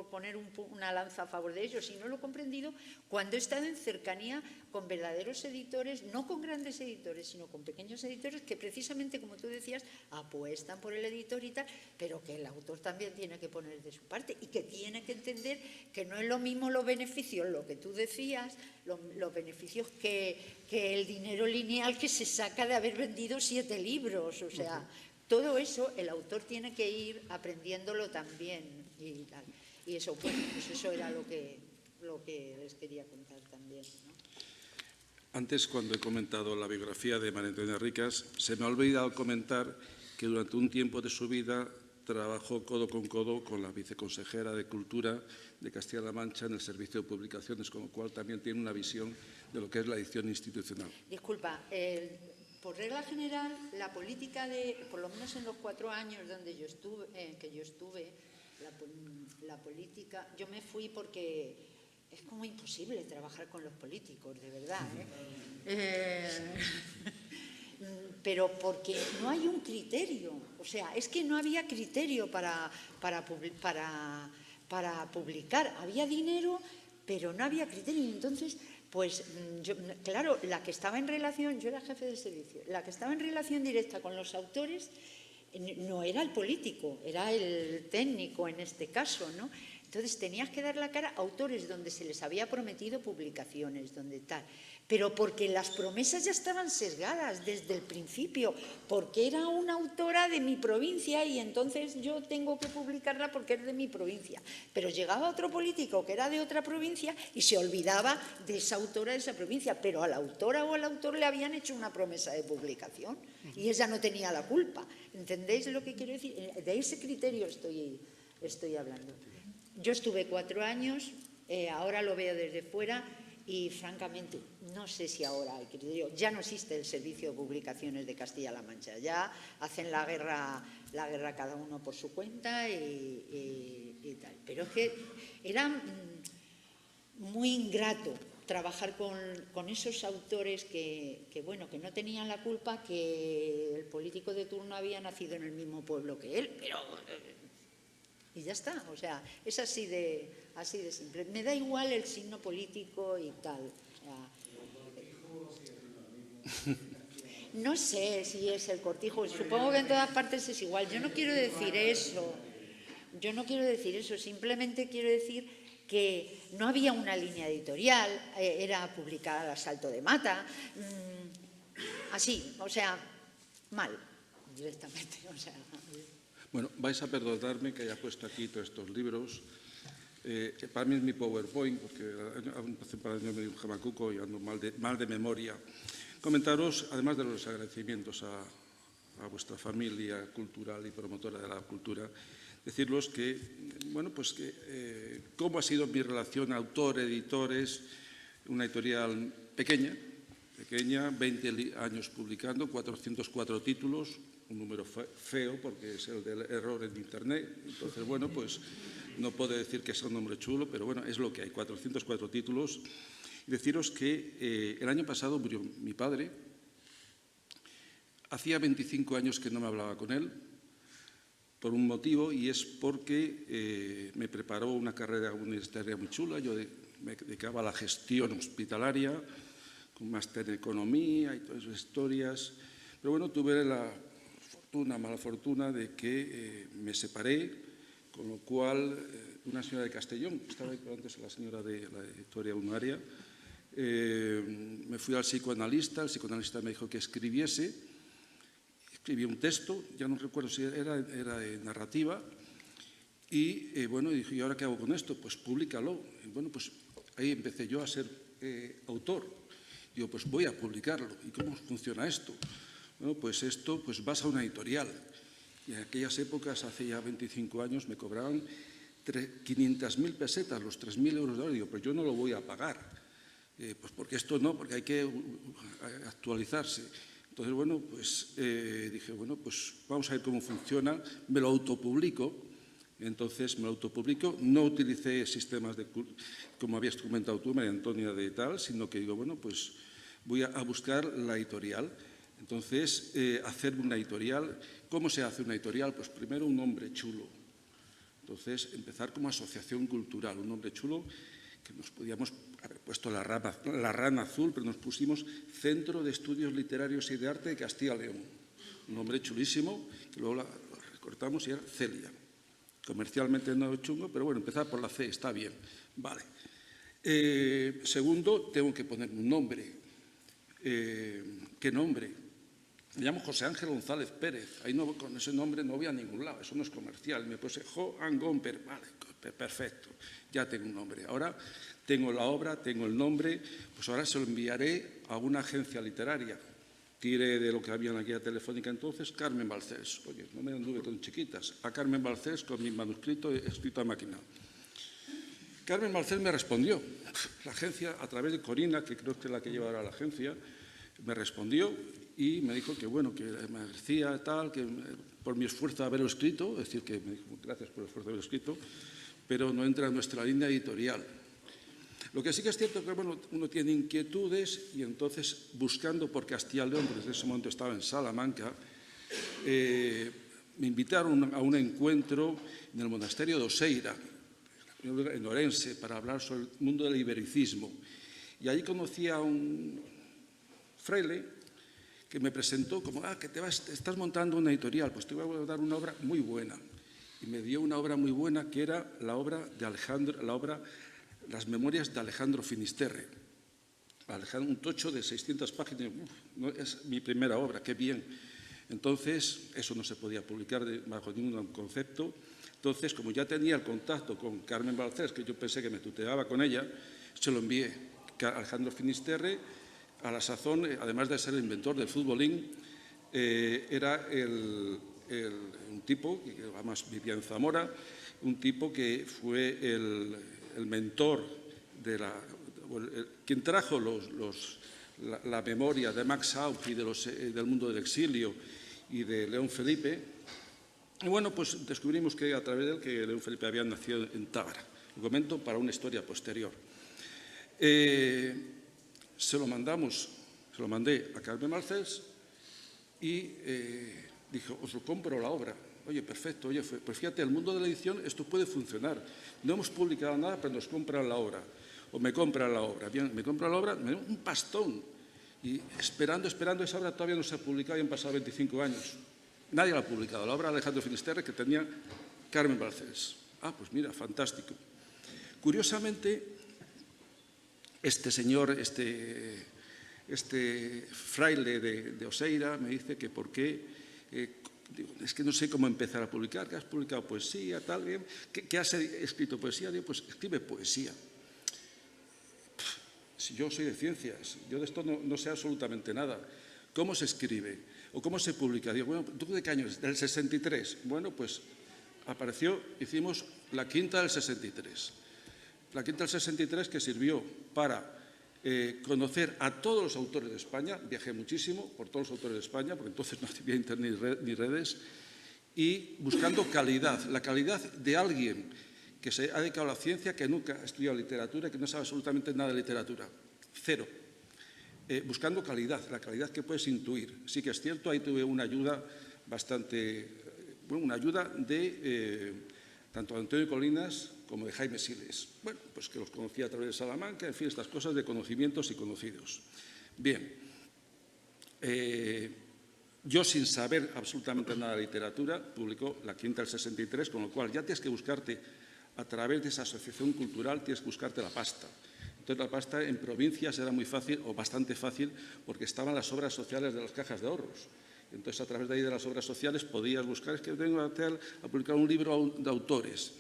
poner una lanza a favor de ellos, sino lo he comprendido cuando he estado en cercanía con verdaderos editores, no con grandes editores, sino con pequeños editores que precisamente, como tú decías, apuestan por el editor y tal, pero que el autor también tiene que poner de su parte y que tiene que entender que no es lo mismo los beneficios, lo que tú decías, los beneficios que el dinero lineal que se saca de haber vendido 7 libros, o sea, todo eso el autor tiene que ir aprendiéndolo también y tal. Y eso, bueno, pues eso era lo que les quería contar también, ¿no? Antes, cuando he comentado la biografía de María Antonia Ricas, se me ha olvidado comentar que durante un tiempo de su vida trabajó codo con la viceconsejera de Cultura de Castilla-La Mancha en el Servicio de Publicaciones, con lo cual también tiene una visión de lo que es la edición institucional. Disculpa, por regla general, la política por lo menos en los 4 años que yo estuve, la política, yo me fui porque es como imposible trabajar con los políticos, de verdad, pero porque no hay un criterio, o sea, es que no había criterio para publicar, había dinero, pero no había criterio, y entonces, pues, claro, la que estaba en relación, yo era jefe de servicio, la que estaba en relación directa con los autores no era el político, era el técnico en este caso, ¿no? Entonces tenías que dar la cara a autores donde se les había prometido publicaciones, donde tal, pero porque las promesas ya estaban sesgadas desde el principio, porque era una autora de mi provincia y entonces yo tengo que publicarla porque es de mi provincia. Pero llegaba otro político que era de otra provincia y se olvidaba de esa autora de esa provincia, pero a la autora o al autor le habían hecho una promesa de publicación y ella no tenía la culpa. ¿Entendéis lo que quiero decir? De ese criterio estoy hablando. Yo estuve 4 años, ahora lo veo desde fuera y francamente no sé si ahora hay criterio. Ya no existe el Servicio de Publicaciones de Castilla-La Mancha, ya hacen la guerra cada uno por su cuenta y tal. Pero es que era muy ingrato trabajar con esos autores que no tenían la culpa, que el político de turno había nacido en el mismo pueblo que él, pero... Y ya está, o sea, es así de simple. Me da igual el signo político y tal. No sé si es el cortijo, supongo que en todas partes es igual. Yo no quiero decir eso, simplemente quiero decir que no había una línea editorial, era publicar al salto de mata, así, o sea, mal, directamente, o sea... Bueno, vais a perdonarme que haya puesto aquí todos estos libros. Para mí es mi PowerPoint, porque hace un par de años me dio un jamacuco y ando mal de memoria. Comentaros, además de los agradecimientos a vuestra familia cultural y promotora de la cultura, decirlos que, bueno, pues que cómo ha sido mi relación autor-editores, una editorial pequeña, 20 años publicando, 404 títulos, un número feo porque es el del error en Internet. Entonces, bueno, pues no puedo decir que sea un nombre chulo, pero bueno, es lo que hay, 404 títulos. Y deciros que el año pasado murió mi padre. Hacía 25 años que no me hablaba con él, por un motivo, y es porque me preparó una carrera universitaria muy chula. Yo me dedicaba a la gestión hospitalaria, con máster en economía y todas esas historias. Pero bueno, tuve una mala fortuna de que me separé, con lo cual una señora de Castellón, estaba ahí antes la señora de la editorial Unaria, me fui al psicoanalista, el psicoanalista me dijo que escribiese, escribí un texto, ya no recuerdo si era de narrativa, y bueno, dije, ¿y ahora qué hago con esto? Pues públicalo. Y bueno, pues ahí empecé yo a ser autor. Digo, pues voy a publicarlo. ¿Y cómo funciona esto? Bueno, pues esto, pues vas a una editorial. Y en aquellas épocas, hace ya 25 años, me cobraban 500.000 pesetas, los 3.000 euros de ahora. Digo, pues yo no lo voy a pagar. Pues porque esto no, porque hay que actualizarse. Entonces, bueno, pues dije, bueno, pues vamos a ver cómo funciona. Me lo autopublico. Entonces me lo autopublico. No utilicé sistemas como habías comentado tú, María Antonia, de tal, sino que digo, bueno, pues voy a buscar la editorial. Entonces, hacer una editorial. ¿Cómo se hace una editorial? Pues primero un nombre chulo. Entonces, empezar como asociación cultural, un nombre chulo que nos podíamos haber puesto la rana azul, pero nos pusimos Centro de Estudios Literarios y de Arte de Castilla y León. Un nombre chulísimo, que luego lo recortamos y era Celia. Comercialmente no es chungo, pero bueno, empezar por la C está bien. Vale. Segundo, tengo que poner un nombre. ¿Qué nombre? Me llamo José Ángel González Pérez. Ahí no, con ese nombre no voy a ningún lado, eso no es comercial. Me puse Jo-An Gomper. Vale, perfecto, ya tengo un nombre. Ahora tengo la obra, tengo el nombre, pues ahora se lo enviaré a una agencia literaria. Tiré de lo que había en la guía telefónica entonces, Carmen Balcells. Oye, no me anduve con chiquitas. A Carmen Balcells con mi manuscrito escrito a máquina. Carmen Balcells me respondió. La agencia, a través de Corina, que creo que es la que lleva ahora la agencia, me respondió y me dijo que bueno, que me agradecía tal, que por mi esfuerzo de haberlo escrito, es decir, que me dijo gracias por el esfuerzo de haberlo escrito, pero no entra en nuestra línea editorial. Lo que sí que es cierto es que bueno, uno tiene inquietudes y entonces buscando por Castilla y León, porque en ese momento estaba en Salamanca, me invitaron a un encuentro en el monasterio de Oseira, en Orense, para hablar sobre el mundo del ibericismo. Y allí conocí a un fraile que me presentó como, que te estás montando una editorial, pues te voy a dar una obra muy buena. Y me dio una obra muy buena que era la obra de Las Memorias de Alejandro Finisterre. Un tocho de 600 páginas, es mi primera obra, qué bien. Entonces, eso no se podía publicar bajo ningún concepto. Entonces, como ya tenía el contacto con Carmen Balcells, que yo pensé que me tuteaba con ella, se lo envié. Alejandro Finisterre, a la sazón, además de ser el inventor del futbolín, era un tipo, que además vivía en Zamora, un tipo que fue el mentor quien trajo la memoria de Max Aub y del mundo del exilio y de León Felipe. Y bueno, pues descubrimos que a través de él que León Felipe había nacido en Tábara. Lo comento para una historia posterior. Se lo mandé a Carmen Balcells y dijo, os lo compro la obra. Oye, perfecto, oye, pues fíjate, el mundo de la edición esto puede funcionar. No hemos publicado nada, pero nos compran la obra. O me compran la obra. Bien, me compran la obra, me dan un pastón. Y esperando, esa obra todavía no se ha publicado y han pasado 25 años. Nadie la ha publicado. La obra de Alejandro Finisterre que tenía Carmen Balcells. Pues mira, fantástico. Curiosamente, este señor, este fraile de Oseira me dice que por qué, digo, es que no sé cómo empezar a publicar, que has publicado poesía, tal, bien, que has escrito poesía, digo, pues escribe poesía. Si yo soy de ciencias, yo de esto no sé absolutamente nada. ¿Cómo se escribe? ¿O cómo se publica? Digo, bueno, ¿tú de qué año eres? Del 63. Bueno, pues apareció, hicimos la quinta del 63. La quinta del 63 que sirvió para conocer a todos los autores de España, viajé muchísimo por todos los autores de España, porque entonces no había internet ni redes, y buscando calidad, la calidad de alguien que se ha dedicado a la ciencia, que nunca ha estudiado literatura, que no sabe absolutamente nada de literatura. Cero. Buscando calidad, la calidad que puedes intuir. Sí que es cierto, ahí tuve una ayuda una ayuda de tanto de Antonio Colinas como de Jaime Siles. Bueno, pues que los conocía a través de Salamanca, en fin, estas cosas de conocimientos y conocidos. Bien, yo sin saber absolutamente nada de literatura, publicó la quinta del 63, con lo cual ya tienes que buscarte, a través de esa asociación cultural, tienes que buscarte la pasta. Entonces la pasta en provincias era muy fácil, o bastante fácil, porque estaban las obras sociales de las cajas de ahorros. Entonces a través de ahí de las obras sociales podías buscar, es que vengo a publicar un libro de autores.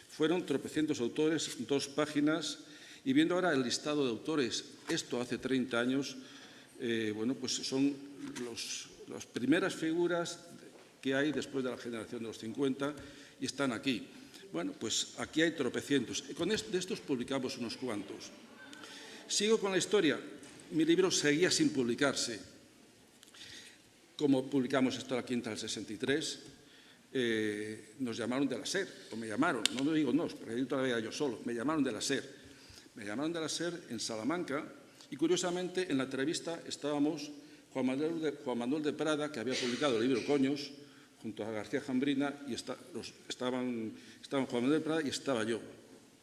Fueron tropecientos autores, 2 páginas, y viendo ahora el listado de autores, esto hace 30 años, bueno, pues son las primeras figuras que hay después de la generación de los 50 y están aquí. Bueno, pues aquí hay tropecientos. De estos publicamos unos cuantos. Sigo con la historia. Mi libro seguía sin publicarse. Como publicamos esto a la quinta del 63, nos llamaron de la SER, o me llamaron, no me digo no, porque yo todavía yo solo, me llamaron de la SER. Me llamaron de la SER en Salamanca y curiosamente en la entrevista estábamos Juan Manuel de Prada, que había publicado el libro Coños, junto a García Jambrina, y estaban Juan Manuel de Prada y estaba yo.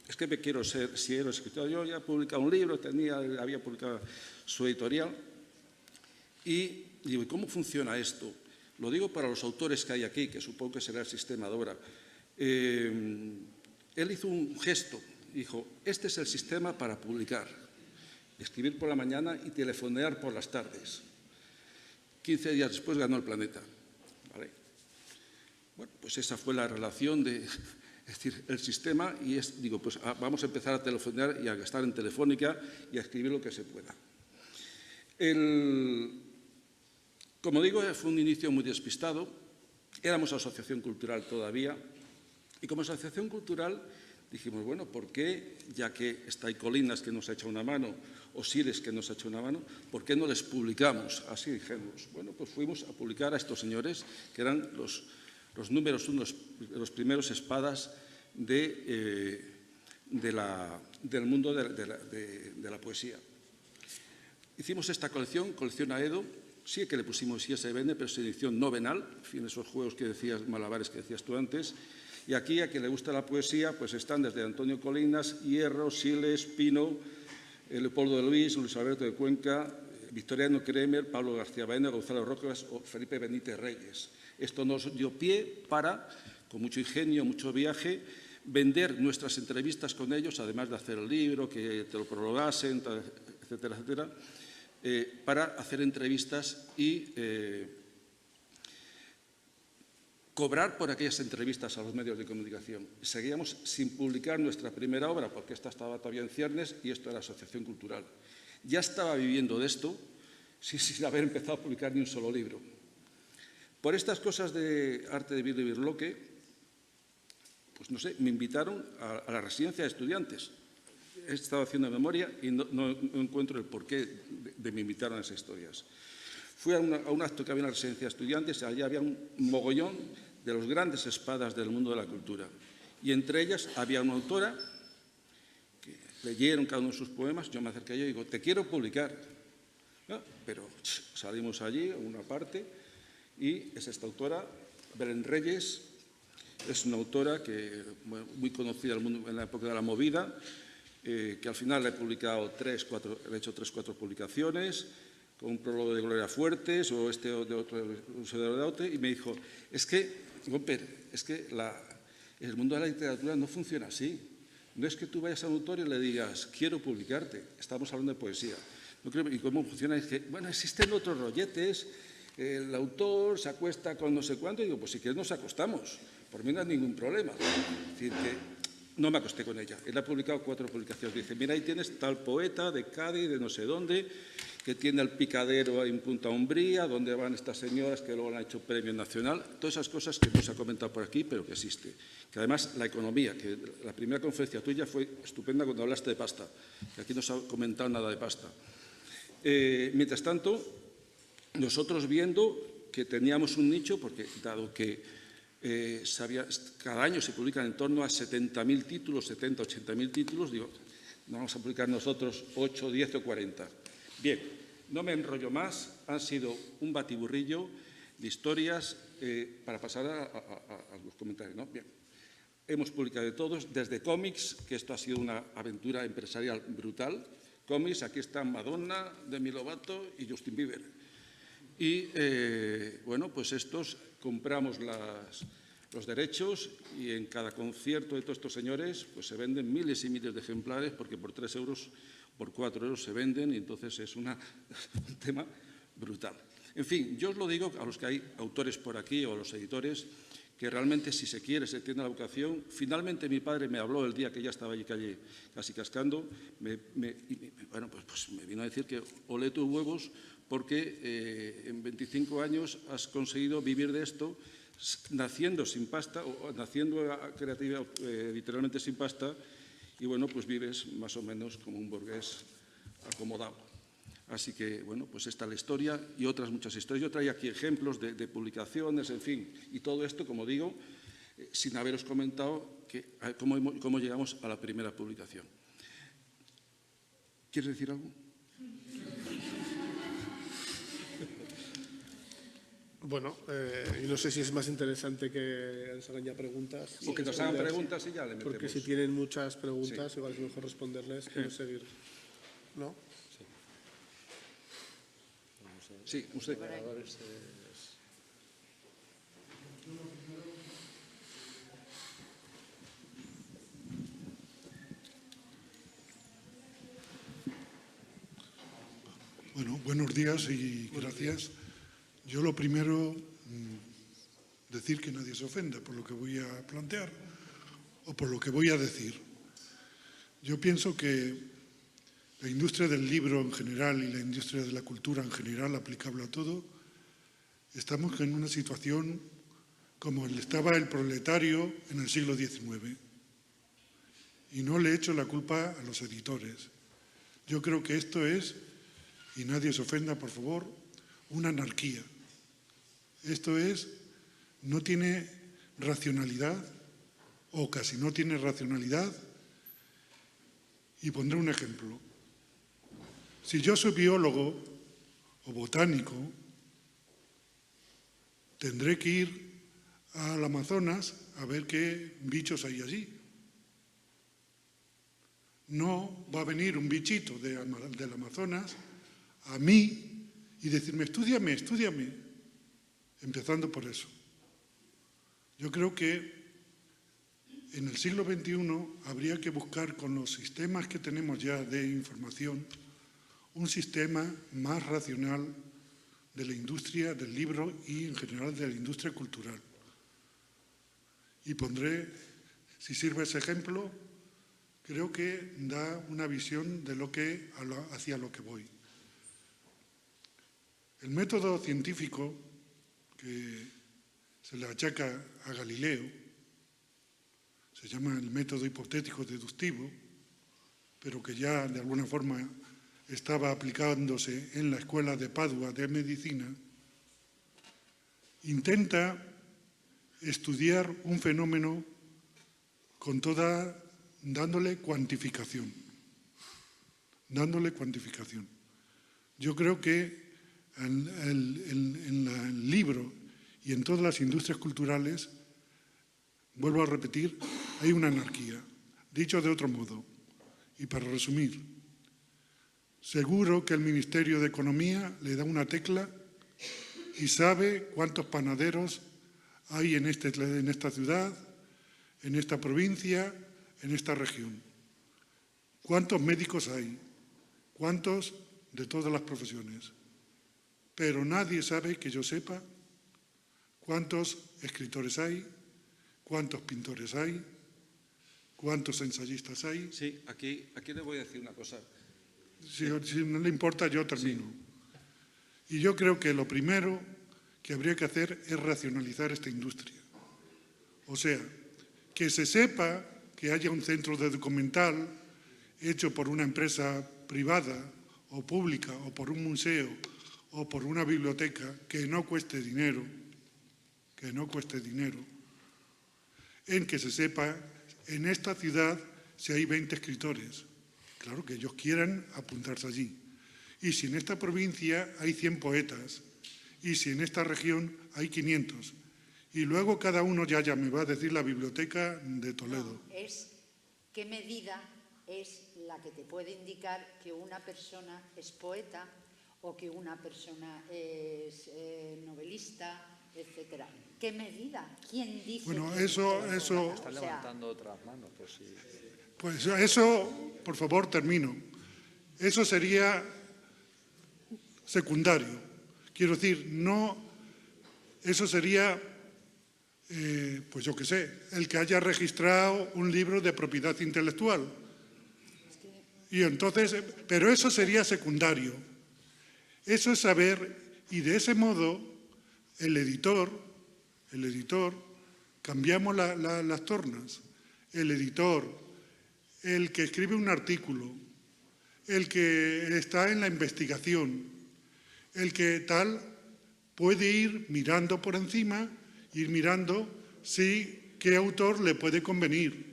Es que me quiero ser, si era escritor, yo ya he publicado un libro, había publicado su editorial, y digo, ¿y cómo funciona esto? Lo digo para los autores que hay aquí, que supongo que será el sistema de ahora. Él hizo un gesto, dijo, este es el sistema para publicar. Escribir por la mañana y telefonear por las tardes. 15 días después ganó el Planeta. ¿Vale? Bueno, pues esa fue la relación de, es decir, el sistema, y digo, pues vamos a empezar a telefonear y a gastar en Telefónica y a escribir lo que se pueda. Como digo, fue un inicio muy despistado. Éramos asociación cultural todavía, y como asociación cultural dijimos, bueno, ¿por qué, ya que está ahí Colinas que nos ha hecho una mano, o Sires que nos ha hecho una mano, ¿por qué no les publicamos? Así dijimos. Bueno, pues fuimos a publicar a estos señores, que eran los números unos, los primeros espadas del mundo de la poesía. Hicimos esta colección Aedo, sí que le pusimos ISBN, pero es edición novenal, en fin, esos juegos que decías, malabares que decías tú antes. Y aquí, a quien le gusta la poesía, pues están desde Antonio Colinas, Hierro, Siles, Pino, Leopoldo de Luis Alberto de Cuenca, Victoriano Kremer, Pablo García Baena, Gonzalo Rojas o Felipe Benítez Reyes. Esto nos dio pie para, con mucho ingenio, mucho viaje, vender nuestras entrevistas con ellos, además de hacer el libro, que te lo prologasen, etcétera, etcétera, para hacer entrevistas y cobrar por aquellas entrevistas a los medios de comunicación. Seguíamos sin publicar nuestra primera obra, porque esta estaba todavía en ciernes y esto era asociación cultural. Ya estaba viviendo de esto sin haber empezado a publicar ni un solo libro. Por estas cosas de arte de Birli Birloque, pues no sé, me invitaron a la residencia de estudiantes. He estado haciendo memoria y no encuentro el porqué de me invitaron a esas historias. Fui a un acto que había en la residencia de estudiantes, allí había un mogollón de los grandes espadas del mundo de la cultura. Y entre ellas había una autora que leyeron cada uno de sus poemas, yo me acerqué a ella y digo, te quiero publicar. ¿No? Pero salimos allí, a una parte, y es esta autora, Belén Reyes, es una autora que, bueno, muy conocida en la época de la movida, que al final le he publicado he hecho 3 o 4 publicaciones, con un prólogo de Gloria Fuertes o de otro de Aute, y me dijo, es que, Gomper, es que el mundo de la literatura no funciona así. No es que tú vayas a un autor y le digas, quiero publicarte, estamos hablando de poesía. No creo, ¿y cómo funciona? Es que, bueno, existen otros rolletes, el autor se acuesta con no sé cuánto, y digo, pues si quieres nos acostamos, por mí no hay ningún problema. Es decir, que no me acosté con ella. Él ha publicado 4 publicaciones. Dice, mira, ahí tienes tal poeta de Cádiz, de no sé dónde, que tiene el picadero en Punta Umbría, donde van estas señoras que luego han hecho premio nacional. Todas esas cosas que no se ha comentado por aquí, pero que existe. Que además la economía, que la primera conferencia tuya fue estupenda cuando hablaste de pasta, que aquí no se ha comentado nada de pasta. Mientras tanto, nosotros viendo que teníamos un nicho, porque dado que cada año se publican en torno a 70.000 títulos, 70, 80.000 títulos, digo, no vamos a publicar nosotros 8, 10 o 40. Bien, no me enrollo más, han sido un batiburrillo de historias para pasar a los comentarios, ¿no? Bien, hemos publicado de todos, desde cómics, que esto ha sido una aventura empresarial brutal, cómics, aquí están Madonna, Demi Lovato y Justin Bieber. Y, bueno, pues estos compramos los derechos y en cada concierto de todos estos señores pues se venden miles y miles de ejemplares porque por 3 euros, por 4 euros se venden y entonces es un tema brutal. En fin, yo os lo digo a los que hay autores por aquí o a los editores que realmente si se quiere, se tiene la vocación. Finalmente mi padre me habló el día que ya estaba allí casi cascando, bueno, pues me vino a decir que olé tus huevos porque en 25 años has conseguido vivir de esto naciendo sin pasta o naciendo creativa literalmente sin pasta y bueno, pues vives más o menos como un burgués acomodado. Así que, bueno, pues esta es la historia y otras muchas historias. Yo traía aquí ejemplos de publicaciones, en fin, y todo esto, como digo, sin haberos comentado cómo llegamos a la primera publicación. ¿Quieres decir algo? Bueno, y no sé si es más interesante que les hagan ya preguntas. O que nos hagan preguntas y ya le metemos. Porque si tienen muchas preguntas, igual es mejor responderles que no seguir. ¿No? Sí, usted. Bueno, buenos días y gracias. Yo lo primero, decir que nadie se ofenda por lo que voy a plantear o por lo que voy a decir. Yo pienso que la industria del libro en general y la industria de la cultura en general, aplicable a todo, estamos en una situación como estaba el proletario en el siglo XIX. Y no le echo la culpa a los editores. Yo creo que esto es, y nadie se ofenda, por favor, una anarquía. Esto es, no tiene racionalidad, o casi no tiene racionalidad, y pondré un ejemplo. Si yo soy biólogo o botánico, tendré que ir al Amazonas a ver qué bichos hay allí. No va a venir un bichito del Amazonas a mí y decirme, estúdiame, empezando por eso. Yo creo que en el siglo XXI habría que buscar con los sistemas que tenemos ya de información un sistema más racional de la industria del libro y en general de la industria cultural. Y pondré, si sirve ese ejemplo, creo que da una visión de hacia lo que voy. El método científico que se le achaca a Galileo se llama el método hipotético deductivo, pero que ya de alguna forma estaba aplicándose en la Escuela de Padua de Medicina, intenta estudiar un fenómeno dándole cuantificación. Yo creo que en el libro y en todas las industrias culturales, vuelvo a repetir, hay una anarquía. Dicho de otro modo, y para resumir, seguro que el Ministerio de Economía le da una tecla y sabe cuántos panaderos hay en esta ciudad, en esta provincia, en esta región. ¿Cuántos médicos hay? ¿Cuántos de todas las profesiones? Pero nadie sabe que yo sepa cuántos escritores hay, cuántos pintores hay, cuántos ensayistas hay. Sí, aquí le voy a decir una cosa. Si no le importa, yo termino. Sí. Y yo creo que lo primero que habría que hacer es racionalizar esta industria. O sea, que se sepa que haya un centro de documental hecho por una empresa privada o pública o por un museo o por una biblioteca que no cueste dinero, en que se sepa en esta ciudad si hay 20 escritores. Claro, que ellos quieran apuntarse allí. Y si en esta provincia hay 100 poetas, y si en esta región hay 500. Y luego cada uno ya me va a decir la biblioteca de Toledo. No, es qué medida es la que te puede indicar que una persona es poeta o que una persona es novelista, etcétera. ¿Qué medida? ¿Quién dice? Bueno, que eso... Están levantando otras manos, por si... Pues eso, por favor, termino. Eso sería secundario. Quiero decir, no... Eso sería, pues yo qué sé, el que haya registrado un libro de propiedad intelectual. Y entonces, pero eso sería secundario. Eso es saber, y de ese modo, el editor, cambiamos las tornas. El editor, el que escribe un artículo, el que está en la investigación, el que tal, puede ir mirando por encima, ir mirando qué autor le puede convenir.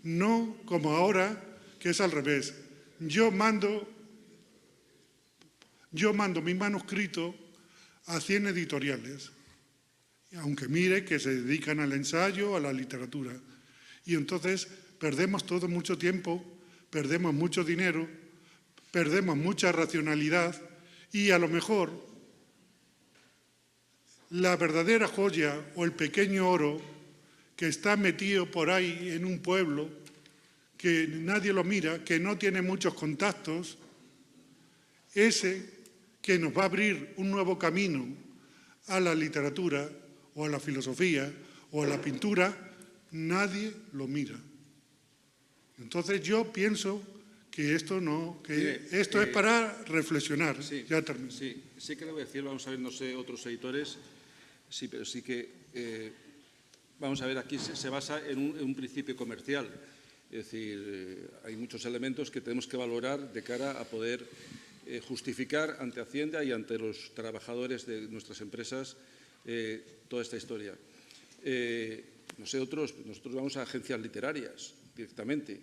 No como ahora, que es al revés. Yo mando mi manuscrito a 100 editoriales aunque mire que se dedican al ensayo, a la literatura. Y entonces perdemos todo mucho tiempo, perdemos mucho dinero, perdemos mucha racionalidad y a lo mejor la verdadera joya o el pequeño oro que está metido por ahí en un pueblo, que nadie lo mira, que no tiene muchos contactos, ese que nos va a abrir un nuevo camino a la literatura o a la filosofía o a la pintura, nadie lo mira. Entonces yo pienso que esto no, que esto es para reflexionar. Sí, ya termino. Sí que le voy a decir, vamos a ver, no sé, otros editores, sí, pero sí que, vamos a ver, aquí se basa en un principio comercial. Es decir, hay muchos elementos que tenemos que valorar de cara a poder justificar ante Hacienda y ante los trabajadores de nuestras empresas toda esta historia. Nosotros vamos a agencias literarias directamente.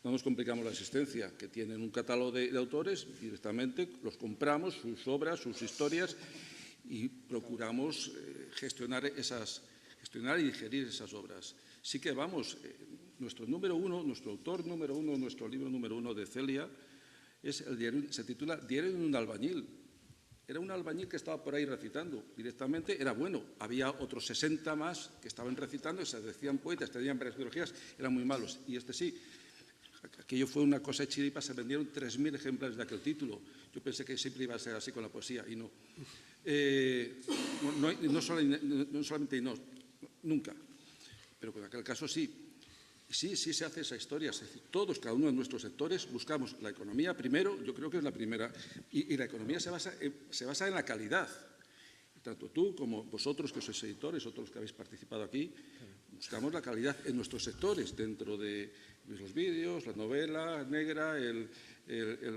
No nos complicamos la existencia, que tienen un catálogo de autores, directamente los compramos, sus obras, sus historias, y procuramos gestionar y digerir esas obras. Sí que vamos, nuestro autor número uno, nuestro libro número uno de Celia, se titula Diario de un albañil. Era un albañil que estaba por ahí recitando directamente, era bueno. Había otros 60 más que estaban recitando, se decían poetas, tenían varias ideologías, eran muy malos. Y este sí. Aquello fue una cosa de chiripa, se vendieron 3.000 ejemplares de aquel título. Yo pensé que siempre iba a ser así con la poesía y no. No solamente no, nunca. Pero en aquel caso sí. Sí se hace esa historia. Es decir, todos, cada uno de nuestros sectores, buscamos la economía primero, yo creo que es la primera. Y la economía se basa en la calidad. Tanto tú como vosotros, que sois editores, otros que habéis participado aquí, buscamos la calidad en nuestros sectores, dentro de los vídeos, la novela negra, el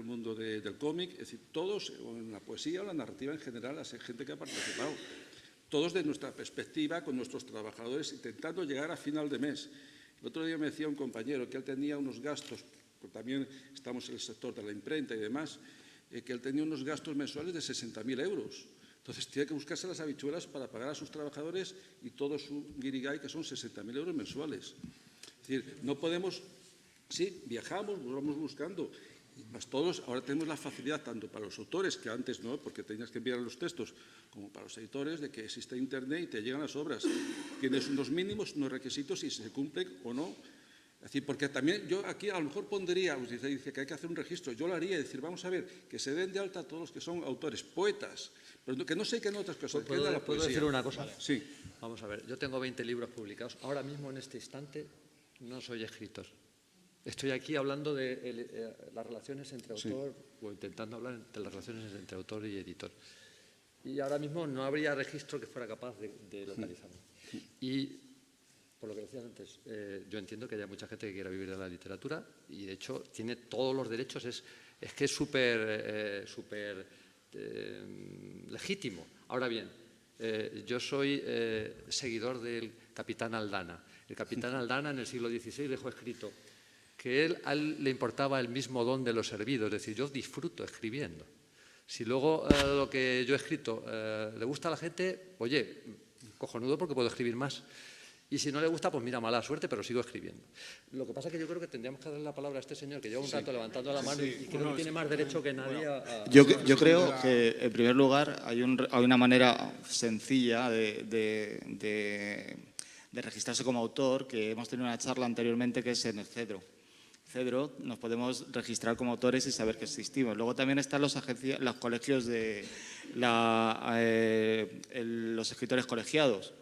mundo del cómic, es decir, todos, en la poesía o la narrativa en general, la gente que ha participado, todos de nuestra perspectiva, con nuestros trabajadores, intentando llegar a final de mes. El otro día me decía un compañero que él tenía unos gastos, también estamos en el sector de la imprenta y demás, que él tenía unos gastos mensuales de 60.000 euros. Entonces tiene que buscarse las habichuelas para pagar a sus trabajadores y todo su guirigay, que son 60.000 euros mensuales. Es decir, no podemos, sí, viajamos, nos vamos buscando. Más todos, ahora tenemos la facilidad, tanto para los autores, que antes no, porque tenías que enviar los textos, como para los editores, de que existe Internet y te llegan las obras. Tienes unos mínimos, unos requisitos, y se cumplen o no. Es decir, porque también yo aquí a lo mejor pondría, dice que hay que hacer un registro, yo lo haría, decir, vamos a ver, que se den de alta todos los que son autores, poetas, pero que no se queden otras cosas. ¿Puedo decir una cosa? Sí. Vamos a ver, yo tengo 20 libros publicados. Ahora mismo, en este instante, no soy escritor. Estoy aquí hablando de las relaciones entre autor, o intentando hablar de las relaciones entre autor y editor. Y ahora mismo no habría registro que fuera capaz de localizarlo. Y, por lo que decías antes, yo entiendo que haya mucha gente que quiera vivir de la literatura y, de hecho, tiene todos los derechos. Es que es súper legítimo. Ahora bien, yo soy seguidor del capitán Aldana. El capitán Aldana, en el siglo XVI, dejó escrito que a él le importaba el mismo don de los servidos, es decir, yo disfruto escribiendo. Si luego lo que yo he escrito le gusta a la gente, oye, cojonudo porque puedo escribir más. Y si no le gusta, pues mira, mala suerte, pero sigo escribiendo. Lo que pasa es que yo creo que tendríamos que darle la palabra a este señor, que lleva un rato levantando la mano y creo que tiene más derecho que nadie a... Yo creo que, en primer lugar, hay una manera sencilla de registrarse como autor, que hemos tenido una charla anteriormente, que es en el Cedro. Cedro nos podemos registrar como autores y saber que existimos. Luego también están los colegios de los escritores colegiados.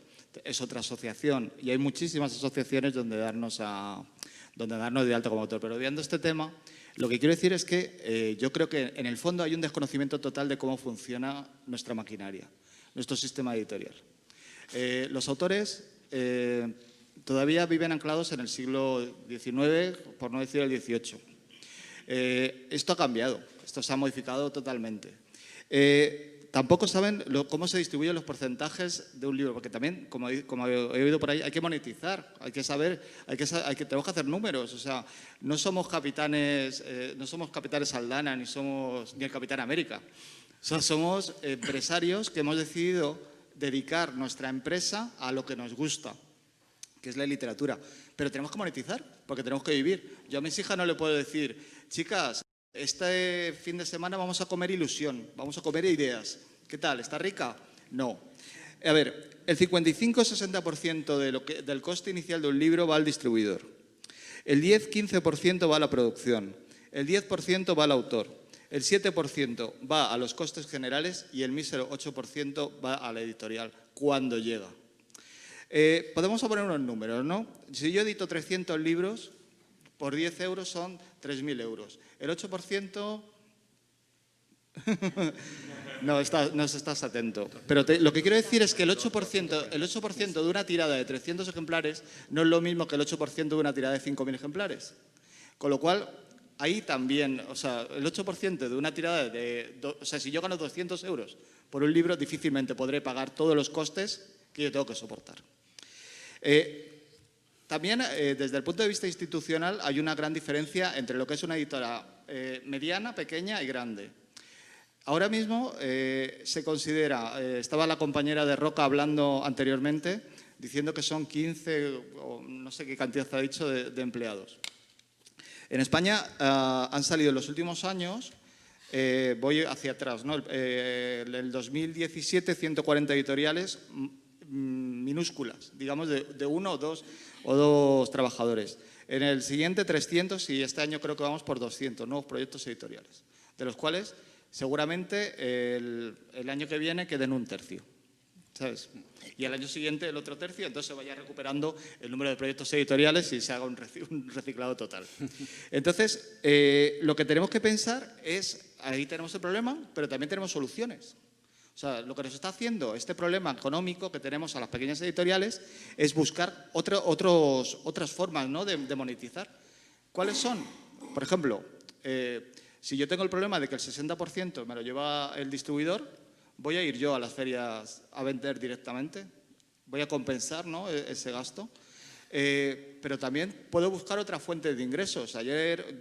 Es otra asociación y hay muchísimas asociaciones donde darnos de alta como autor. Pero viendo este tema, lo que quiero decir es que yo creo que en el fondo hay un desconocimiento total de cómo funciona nuestra maquinaria, nuestro sistema editorial. Los autores todavía viven anclados en el siglo XIX, por no decir el XVIII. Esto ha cambiado, esto se ha modificado totalmente. Tampoco saben cómo se distribuyen los porcentajes de un libro, porque también, como he oído por ahí, hay que monetizar, hay que saber, tenemos que hacer números. O sea, no somos capitanes Aldana, ni el Capitán América. O sea, somos empresarios que hemos decidido dedicar nuestra empresa a lo que nos gusta, que es la literatura. Pero tenemos que monetizar, porque tenemos que vivir. Yo a mis hijas no le puedo decir, chicas, este fin de semana vamos a comer ilusión, vamos a comer ideas. ¿Qué tal? ¿Está rica? No. A ver, el 55-60% del coste inicial de un libro va al distribuidor. El 10-15% va a la producción. El 10% va al autor. El 7% va a los costes generales y el mísero 8% va a la editorial, cuando llega. Podemos poner unos números, ¿no? Si yo edito 300 libros, por 10 euros son 3.000 euros. El 8%... No estás atento. Pero lo que quiero decir es que el 8% de una tirada de 300 ejemplares no es lo mismo que el 8% de una tirada de 5.000 ejemplares. Con lo cual, ahí también, o sea, el 8% de una tirada o sea, si yo gano 200 euros por un libro, difícilmente podré pagar todos los costes que yo tengo que soportar. También, desde el punto de vista institucional, hay una gran diferencia entre lo que es una editora mediana, pequeña y grande. Ahora mismo se considera, estaba la compañera de Roca hablando anteriormente, diciendo que son 15, o no sé qué cantidad ha dicho, de empleados. En España han salido en los últimos años, voy hacia atrás, ¿no? En el 2017, 140 editoriales minúsculas, digamos de uno o dos trabajadores. En el siguiente 300 y este año creo que vamos por 200 nuevos proyectos editoriales, de los cuales seguramente el año que viene queden un tercio, ¿sabes? Y el año siguiente el otro tercio, entonces se vaya recuperando el número de proyectos editoriales y se haga un reciclado total. Entonces, lo que tenemos que pensar es, ahí tenemos el problema, pero también tenemos soluciones. O sea, lo que nos está haciendo este problema económico que tenemos a las pequeñas editoriales es buscar otras formas, ¿no?, de monetizar. ¿Cuáles son? Por ejemplo, si yo tengo el problema de que el 60% me lo lleva el distribuidor, voy a ir yo a las ferias a vender directamente, voy a compensar, ¿no?, ese gasto, pero también puedo buscar otras fuentes de ingresos. Ayer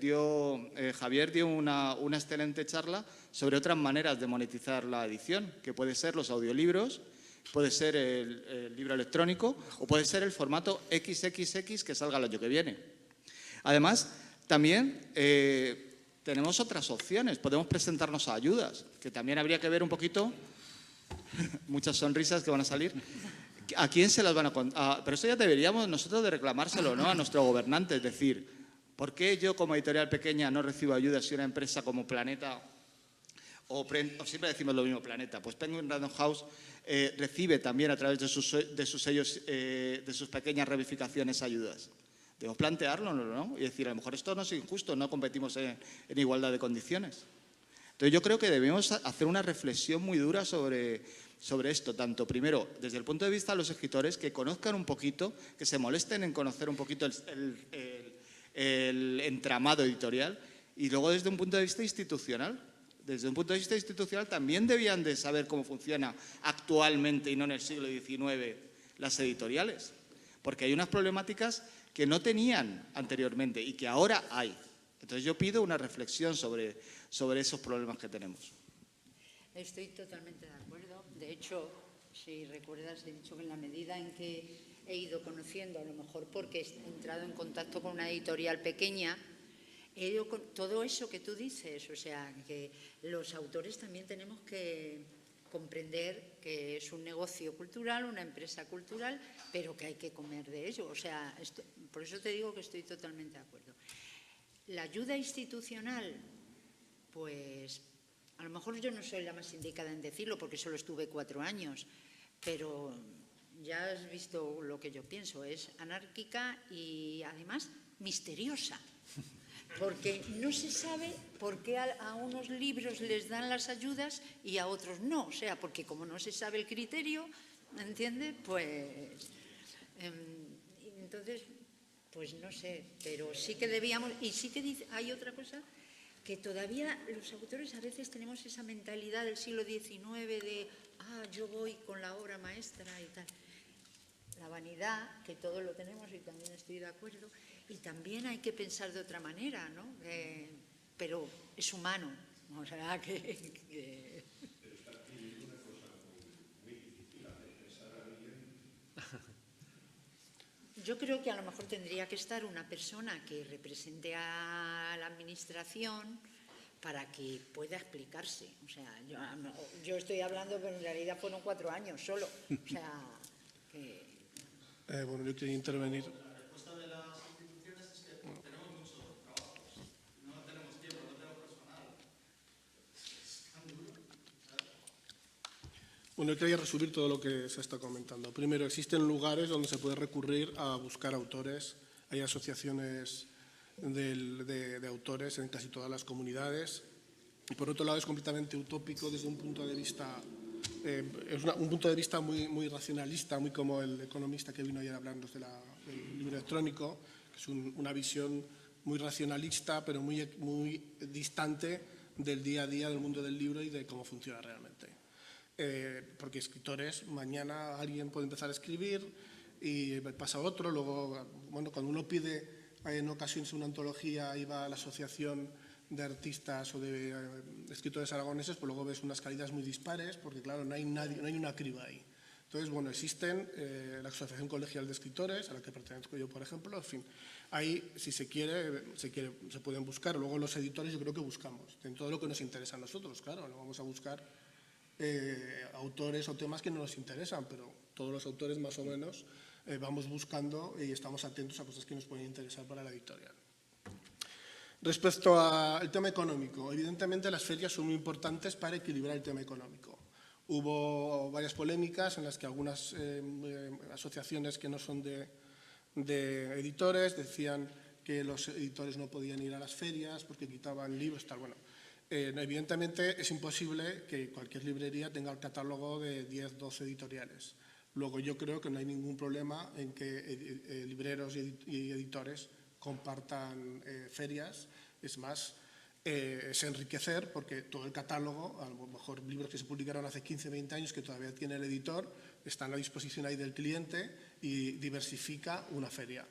Javier dio una excelente charla sobre otras maneras de monetizar la edición, que puede ser los audiolibros, puede ser el libro electrónico o puede ser el formato XXX que salga el año que viene. Además, también tenemos otras opciones, podemos presentarnos a ayudas, que también habría que ver un poquito, muchas sonrisas que van a salir, ¿a quién se las van a contar? Pero eso ya deberíamos nosotros de reclamárselo, ¿no?, a nuestro gobernante, es decir, ¿por qué yo como editorial pequeña no recibo ayudas si una empresa como Planeta, o siempre decimos lo mismo, Planeta, pues Penguin Random House recibe también a través de sus sellos, de sus pequeñas ramificaciones ayudas? Debemos plantearlo, ¿no? Y decir, a lo mejor esto no es injusto, no competimos en igualdad de condiciones. Entonces yo creo que debemos hacer una reflexión muy dura sobre esto, tanto primero desde el punto de vista de los escritores, que conozcan un poquito, que se molesten en conocer un poquito el entramado editorial, y luego desde un punto de vista institucional. Desde un punto de vista institucional también debían de saber cómo funciona actualmente y no en el siglo XIX las editoriales, porque hay unas problemáticas que no tenían anteriormente y que ahora hay. Entonces yo pido una reflexión sobre esos problemas que tenemos. Estoy totalmente de acuerdo. De hecho, si recuerdas, he dicho que en la medida en que he ido conociendo, a lo mejor porque he entrado en contacto con una editorial pequeña, he ido con todo eso que tú dices, o sea, que los autores también tenemos que comprender que es un negocio cultural, una empresa cultural, pero que hay que comer de ello. O sea, por eso te digo que estoy totalmente de acuerdo. La ayuda institucional, pues a lo mejor yo no soy la más indicada en decirlo porque solo estuve 4 años, pero ya has visto lo que yo pienso, es anárquica y además misteriosa. Porque no se sabe por qué a unos libros les dan las ayudas y a otros no. O sea, porque como no se sabe el criterio, ¿entiendes? Pues, entonces, pues no sé, pero sí que debíamos... Y sí que hay otra cosa, que todavía los autores a veces tenemos esa mentalidad del siglo XIX de, yo voy con la obra maestra y tal. La vanidad, que todos lo tenemos y también estoy de acuerdo, y también hay que pensar de otra manera, ¿no? Pero es humano, o sea que... yo creo que a lo mejor tendría que estar una persona que represente a la administración para que pueda explicarse. O sea, yo estoy hablando, pero en realidad fueron 4 años solo. O sea, que... Bueno, yo quería intervenir. Bueno, yo quería resumir todo lo que se está comentando. Primero, existen lugares donde se puede recurrir a buscar autores. Hay asociaciones de autores en casi todas las comunidades. Y por otro lado, es completamente utópico desde un punto de vista, un punto de vista muy racionalista, muy como el economista que vino ayer a hablarnos del libro electrónico, que es una visión muy racionalista, pero muy distante del día a día del mundo del libro y de cómo funciona realmente. Porque escritores, mañana alguien puede empezar a escribir y pasa otro, luego, bueno, cuando uno pide en ocasiones una antología y va a la asociación de artistas o de escritores aragoneses, pues luego ves unas calidades muy dispares, porque claro, no hay una criba ahí. Entonces, bueno, existen la Asociación Colegial de Escritores, a la que pertenezco yo, por ejemplo, en fin, ahí, si se pueden buscar. Luego los editores yo creo que buscamos, en todo lo que nos interesa a nosotros, claro, no vamos a buscar autores o temas que no nos interesan, pero todos los autores más o menos vamos buscando y estamos atentos a cosas que nos pueden interesar para la editorial. Respecto al tema económico, evidentemente las ferias son muy importantes para equilibrar el tema económico. Hubo varias polémicas en las que algunas asociaciones que no son de editores decían que los editores no podían ir a las ferias porque quitaban libros, tal. Bueno, evidentemente es imposible que cualquier librería tenga el catálogo de 10, 12 editoriales. Luego yo creo que no hay ningún problema en que libreros y editores compartan ferias. Es más, es enriquecer porque todo el catálogo, a lo mejor libros que se publicaron hace 15, 20 años que todavía tiene el editor, están a disposición ahí del cliente y diversifica una feria.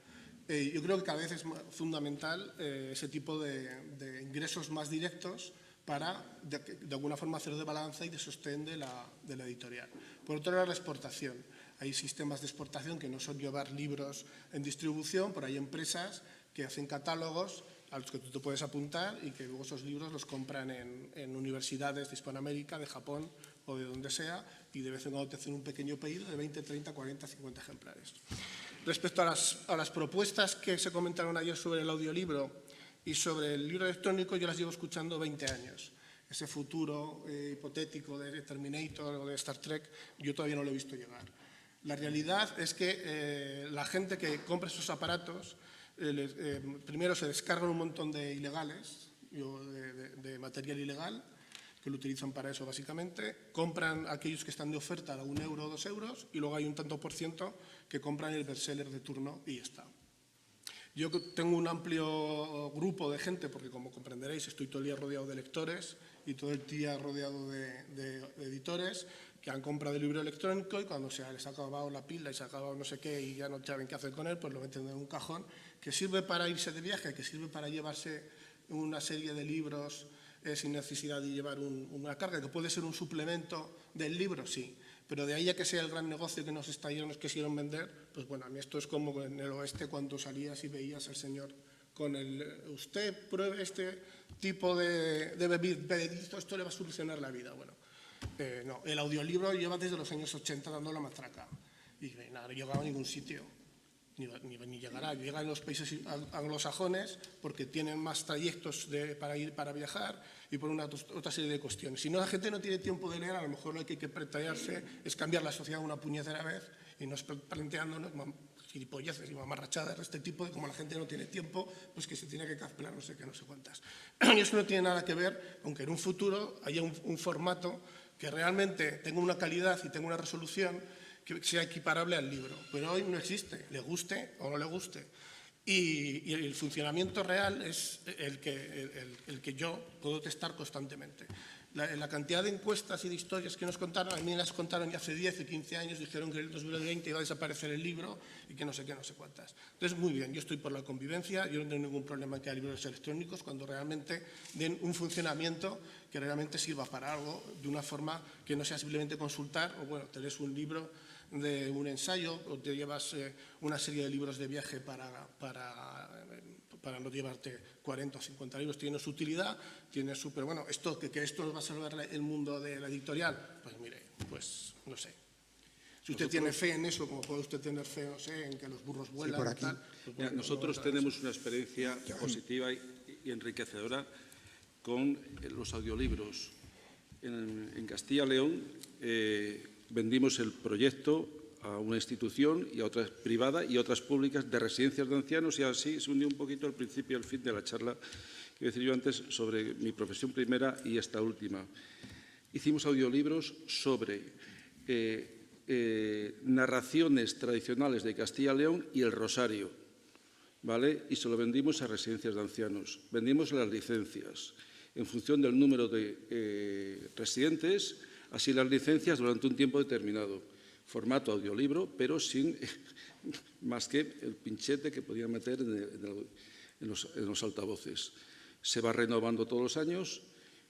Yo creo que cada vez es fundamental ese tipo de ingresos más directos para, de alguna forma, hacer de balanza y de sostén de la editorial. Por otro lado, la exportación. Hay sistemas de exportación que no son llevar libros en distribución, pero hay empresas que hacen catálogos a los que tú te puedes apuntar y que luego esos libros los compran en universidades de Hispanoamérica, de Japón o de donde sea, y de vez en cuando te hacen un pequeño pedido de 20, 30, 40, 50 ejemplares. Respecto a las propuestas que se comentaron ayer sobre el audiolibro y sobre el libro electrónico, yo las llevo escuchando 20 años. Ese futuro hipotético de Terminator o de Star Trek, yo todavía no lo he visto llegar. La realidad es que la gente que compra esos aparatos, primero se descargan un montón de ilegales, de material ilegal, que lo utilizan para eso básicamente, compran aquellos que están de oferta a 1 euro o 2 euros y luego hay un tanto por ciento que compran el bestseller de turno y ya está. Yo tengo un amplio grupo de gente, porque como comprenderéis estoy todo el día rodeado de lectores y todo el día rodeado de editores que han comprado el libro electrónico y cuando se les ha acabado la pila y se ha acabado no sé qué y ya no saben qué hacer con él, pues lo meten en un cajón que sirve para irse de viaje, que sirve para llevarse una serie de libros sin necesidad de llevar una carga, que puede ser un suplemento del libro, sí. Pero de ahí a que sea el gran negocio que nos quisieron vender, pues bueno, a mí esto es como en el oeste cuando salías y veías al señor con usted pruebe este tipo de bebida, esto le va a solucionar la vida. Bueno, no, el audiolibro lleva desde los años 80 dando la matraca y nada, no llegaba a ningún sitio, ni llegará. Llega en los países anglosajones porque tienen más trayectos para viajar y por otra serie de cuestiones. Si no, la gente no tiene tiempo de leer, a lo mejor lo que hay que plantearse es cambiar la sociedad una puñetera vez y no planteándonos gilipolleces y mamarrachadas de este tipo de como la gente no tiene tiempo, pues que se tiene que calcular no sé qué, no sé cuántas. Y eso no tiene nada que ver, aunque en un futuro haya un formato que realmente tenga una calidad y tenga una resolución que sea equiparable al libro, pero hoy no existe, le guste o no le guste. Y el funcionamiento real es el que yo puedo testar constantemente. La cantidad de encuestas y de historias que nos contaron, a mí me las contaron ya hace 10 y 15 años, dijeron que en el 2020 iba a desaparecer el libro y que no sé qué, no sé cuántas. Entonces, muy bien, yo estoy por la convivencia, yo no tengo ningún problema en que haya libros electrónicos cuando realmente den un funcionamiento que realmente sirva para algo, de una forma que no sea simplemente consultar o, bueno, te lees un libro de un ensayo, o te llevas una serie de libros de viaje para no llevarte 40 o 50 libros, tiene su utilidad, tiene su... Pero bueno, esto, que esto nos va a salvar el mundo de la editorial, pues mire, pues no sé. Si usted tiene fe en eso, como puede usted tener fe, no sé, en que los burros vuelan y tal... Pues bueno, nosotros tenemos una experiencia positiva y enriquecedora con los audiolibros. En Castilla y León vendimos el proyecto a una institución y a otras privada y a otras públicas de residencias de ancianos, y así se unió un poquito al principio y al fin de la charla que iba a decir yo antes sobre mi profesión primera y esta última. Hicimos audiolibros sobre narraciones tradicionales de Castilla y León y el Rosario, ¿vale? Y se lo vendimos a residencias de ancianos. Vendimos las licencias en función del número de residentes, así las licencias durante un tiempo determinado. Formato audiolibro, pero sin más que el pinchete que podían meter en los altavoces. Se va renovando todos los años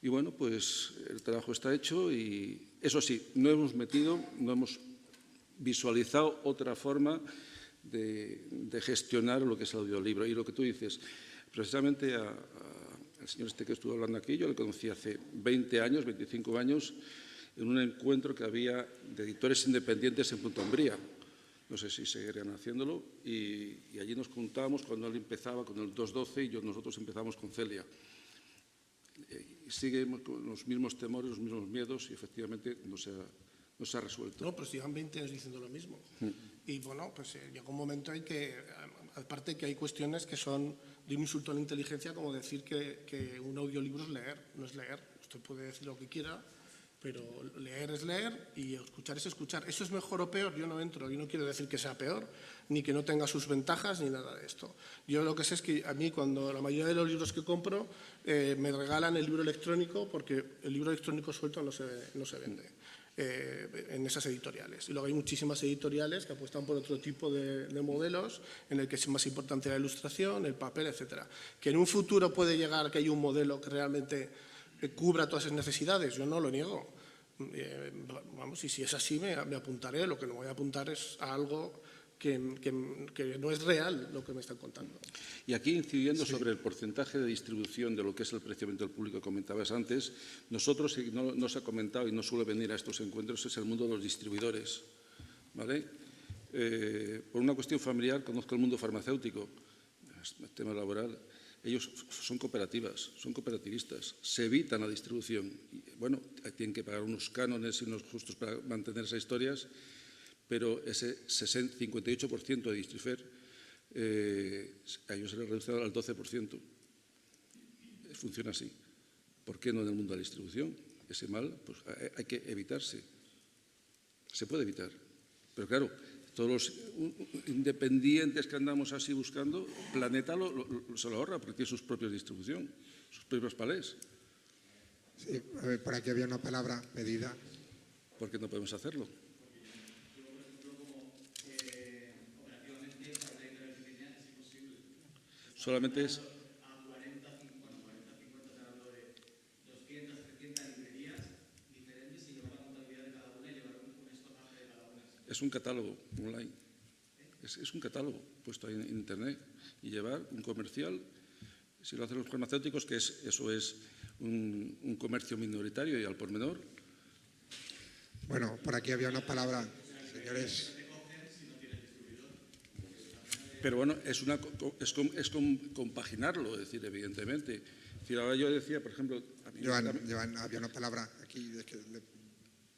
y, bueno, pues el trabajo está hecho y, eso sí, no hemos visualizado otra forma de gestionar lo que es el audiolibro. Y lo que tú dices, precisamente al señor que estuvo hablando aquí, yo le conocí hace 20 años, 25 años, en un encuentro que había de editores independientes en Punta Umbría. No sé si seguirían haciéndolo, y allí nos juntábamos cuando él empezaba con el 212 y nosotros empezamos con Celia. Seguimos con los mismos temores, los mismos miedos, y efectivamente no se ha resuelto. No, pero llevan 20 años diciendo lo mismo. Y bueno, pues llega un momento en que, aparte que hay cuestiones que son de un insulto a la inteligencia, como decir que un audiolibro es leer, no es leer. Usted puede decir lo que quiera, pero leer es leer y escuchar es escuchar. ¿Eso es mejor o peor? Yo no entro. Yo no quiero decir que sea peor, ni que no tenga sus ventajas, ni nada de esto. Yo lo que sé es que a mí, cuando la mayoría de los libros que compro, me regalan el libro electrónico, porque el libro electrónico suelto no se vende en esas editoriales. Y luego hay muchísimas editoriales que apuestan por otro tipo de modelos, en el que es más importante la ilustración, el papel, etcétera. Que en un futuro puede llegar que haya un modelo que realmente cubra todas esas necesidades, yo no lo niego. Vamos, y si es así me apuntaré. Lo que no voy a apuntar es a algo que no es real lo que me están contando. Y aquí, incidiendo sobre el porcentaje de distribución de lo que es el precio del público que comentabas antes, nosotros, y no se ha comentado y no suele venir a estos encuentros, es el mundo de los distribuidores, ¿vale? Por una cuestión familiar conozco el mundo farmacéutico, el tema laboral. Ellos son cooperativas, son cooperativistas, se evitan la distribución. Y, bueno, tienen que pagar unos cánones y unos justos para mantener esas historias, pero ese 58% de Distrifer a ellos se les reduce al 12%. Funciona así. ¿Por qué no en el mundo de la distribución? Ese mal pues, hay que evitarse. Se puede evitar, pero claro, todos los independientes que andamos así buscando, Planeta se lo ahorra porque tiene sus propios distribución, sus propios palés. Sí, por aquí había una palabra pedida. ¿Por qué no podemos hacerlo? Solamente es... Es un catálogo online, es un catálogo puesto ahí en Internet, y llevar un comercial, si lo hacen los farmacéuticos, que eso es un comercio minoritario y al por menor. Bueno, por aquí había una palabra, señores. Pero bueno, es compaginarlo, es decir, evidentemente. Es decir, ahora yo decía, por ejemplo... Joan, había una palabra aquí.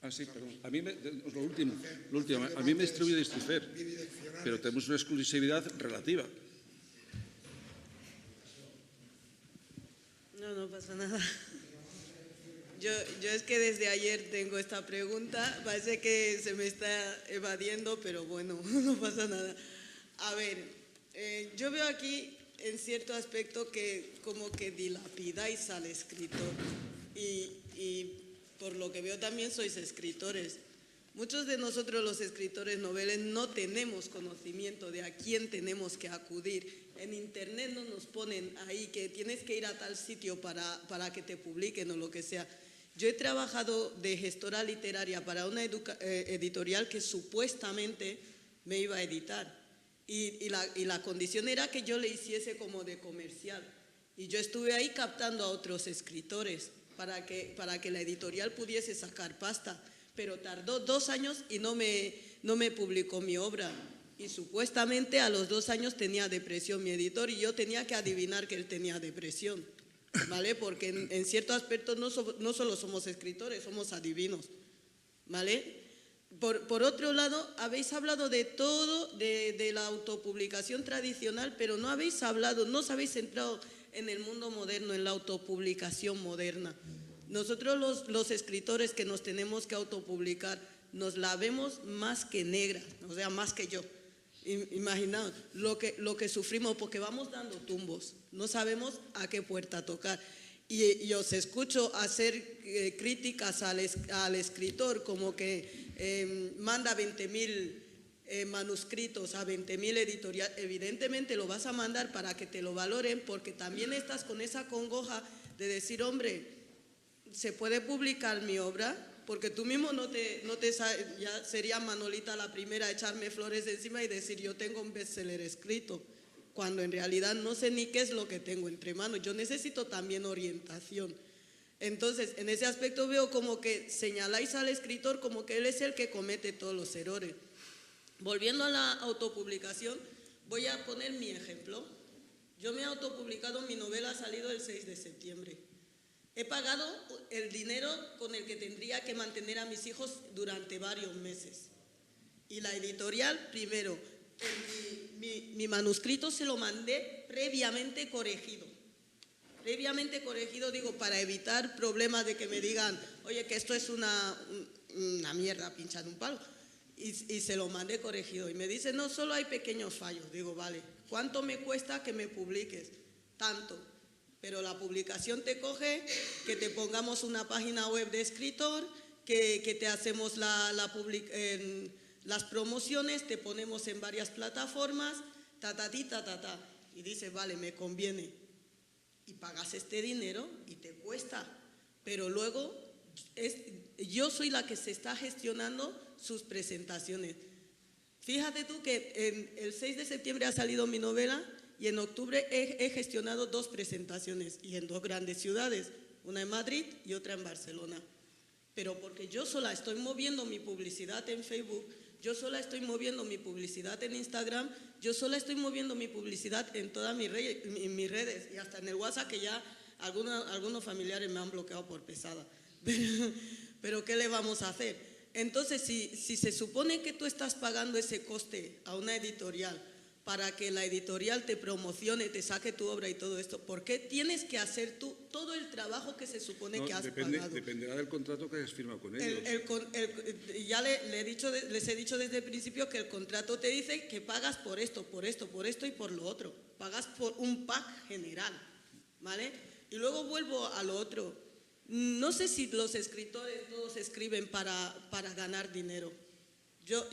Sí, perdón. A mí lo último. A mí me distribuye Distrifer, pero tenemos una exclusividad relativa. No pasa nada. Yo es que desde ayer tengo esta pregunta, parece que se me está evadiendo, pero bueno, no pasa nada. A ver, yo veo aquí en cierto aspecto que como que dilapidáis al escritor y por lo que veo también sois escritores. Muchos de nosotros los escritores noveles no tenemos conocimiento de a quién tenemos que acudir. En Internet no nos ponen ahí que tienes que ir a tal sitio para que te publiquen o lo que sea. Yo he trabajado de gestora literaria para una editorial que supuestamente me iba a editar. Y la condición era que yo le hiciese como de comercial. Y yo estuve ahí captando a otros escritores para que la editorial pudiese sacar pasta. Pero tardó 2 años y no me publicó mi obra. Y supuestamente a los 2 años tenía depresión mi editor y yo tenía que adivinar que él tenía depresión, ¿vale? Porque en cierto aspecto no solo somos escritores, somos adivinos, ¿vale? Por otro lado, habéis hablado de todo, de la autopublicación tradicional, pero no os habéis centrado en el mundo moderno, en la autopublicación moderna. Nosotros los escritores que nos tenemos que autopublicar, nos la vemos más que negra, o sea, más que yo. Imaginaos lo que sufrimos porque vamos dando tumbos, no sabemos a qué puerta tocar. Y os escucho hacer críticas al escritor como que manda 20.000 manuscritos a 20.000 editoriales. Evidentemente lo vas a mandar para que te lo valoren porque también estás con esa congoja de decir, hombre, ¿se puede publicar mi obra? Porque tú mismo no te ya sería Manolita la primera a echarme flores encima y decir yo tengo un bestseller escrito, cuando en realidad no sé ni qué es lo que tengo entre manos. Yo necesito también orientación. Entonces, en ese aspecto veo como que señaláis al escritor como que él es el que comete todos los errores. Volviendo a la autopublicación, voy a poner mi ejemplo. Yo me he autopublicado, mi novela ha salido el 6 de septiembre. He pagado el dinero con el que tendría que mantener a mis hijos durante varios meses. Y la editorial, primero, mi manuscrito se lo mandé previamente corregido. Previamente corregido, digo, para evitar problemas de que me digan, oye, que esto es una mierda pinchada un palo. Y se lo mandé corregido. Y me dice, no, solo hay pequeños fallos. Digo, vale, ¿cuánto me cuesta que me publiques? Tanto. Pero la publicación te coge, que te pongamos una página web de escritor, que te hacemos las promociones, te ponemos en varias plataformas, ta. Y dices, vale, me conviene. Y pagas este dinero y te cuesta. Pero luego yo soy la que se está gestionando sus presentaciones. Fíjate tú que el 6 de septiembre ha salido mi novela. Y en octubre he gestionado 2 presentaciones y en 2 grandes ciudades, una en Madrid y otra en Barcelona. Pero porque yo sola estoy moviendo mi publicidad en Facebook, yo sola estoy moviendo mi publicidad en Instagram, yo sola estoy moviendo mi publicidad en todas mis redes y hasta en el WhatsApp, que ya algunos familiares me han bloqueado por pesada. Pero ¿qué le vamos a hacer? Entonces, si se supone que tú estás pagando ese coste a una editorial para que la editorial te promocione, te saque tu obra y todo esto, ¿por qué tienes que hacer tú todo el trabajo que se supone que has pagado? Dependerá del contrato que hayas firmado con ellos. Ya les he dicho desde el principio que el contrato te dice que pagas por esto y por lo otro. Pagas por un pack general, ¿vale? Y luego vuelvo a lo otro. No sé si los escritores todos escriben para ganar dinero. Yo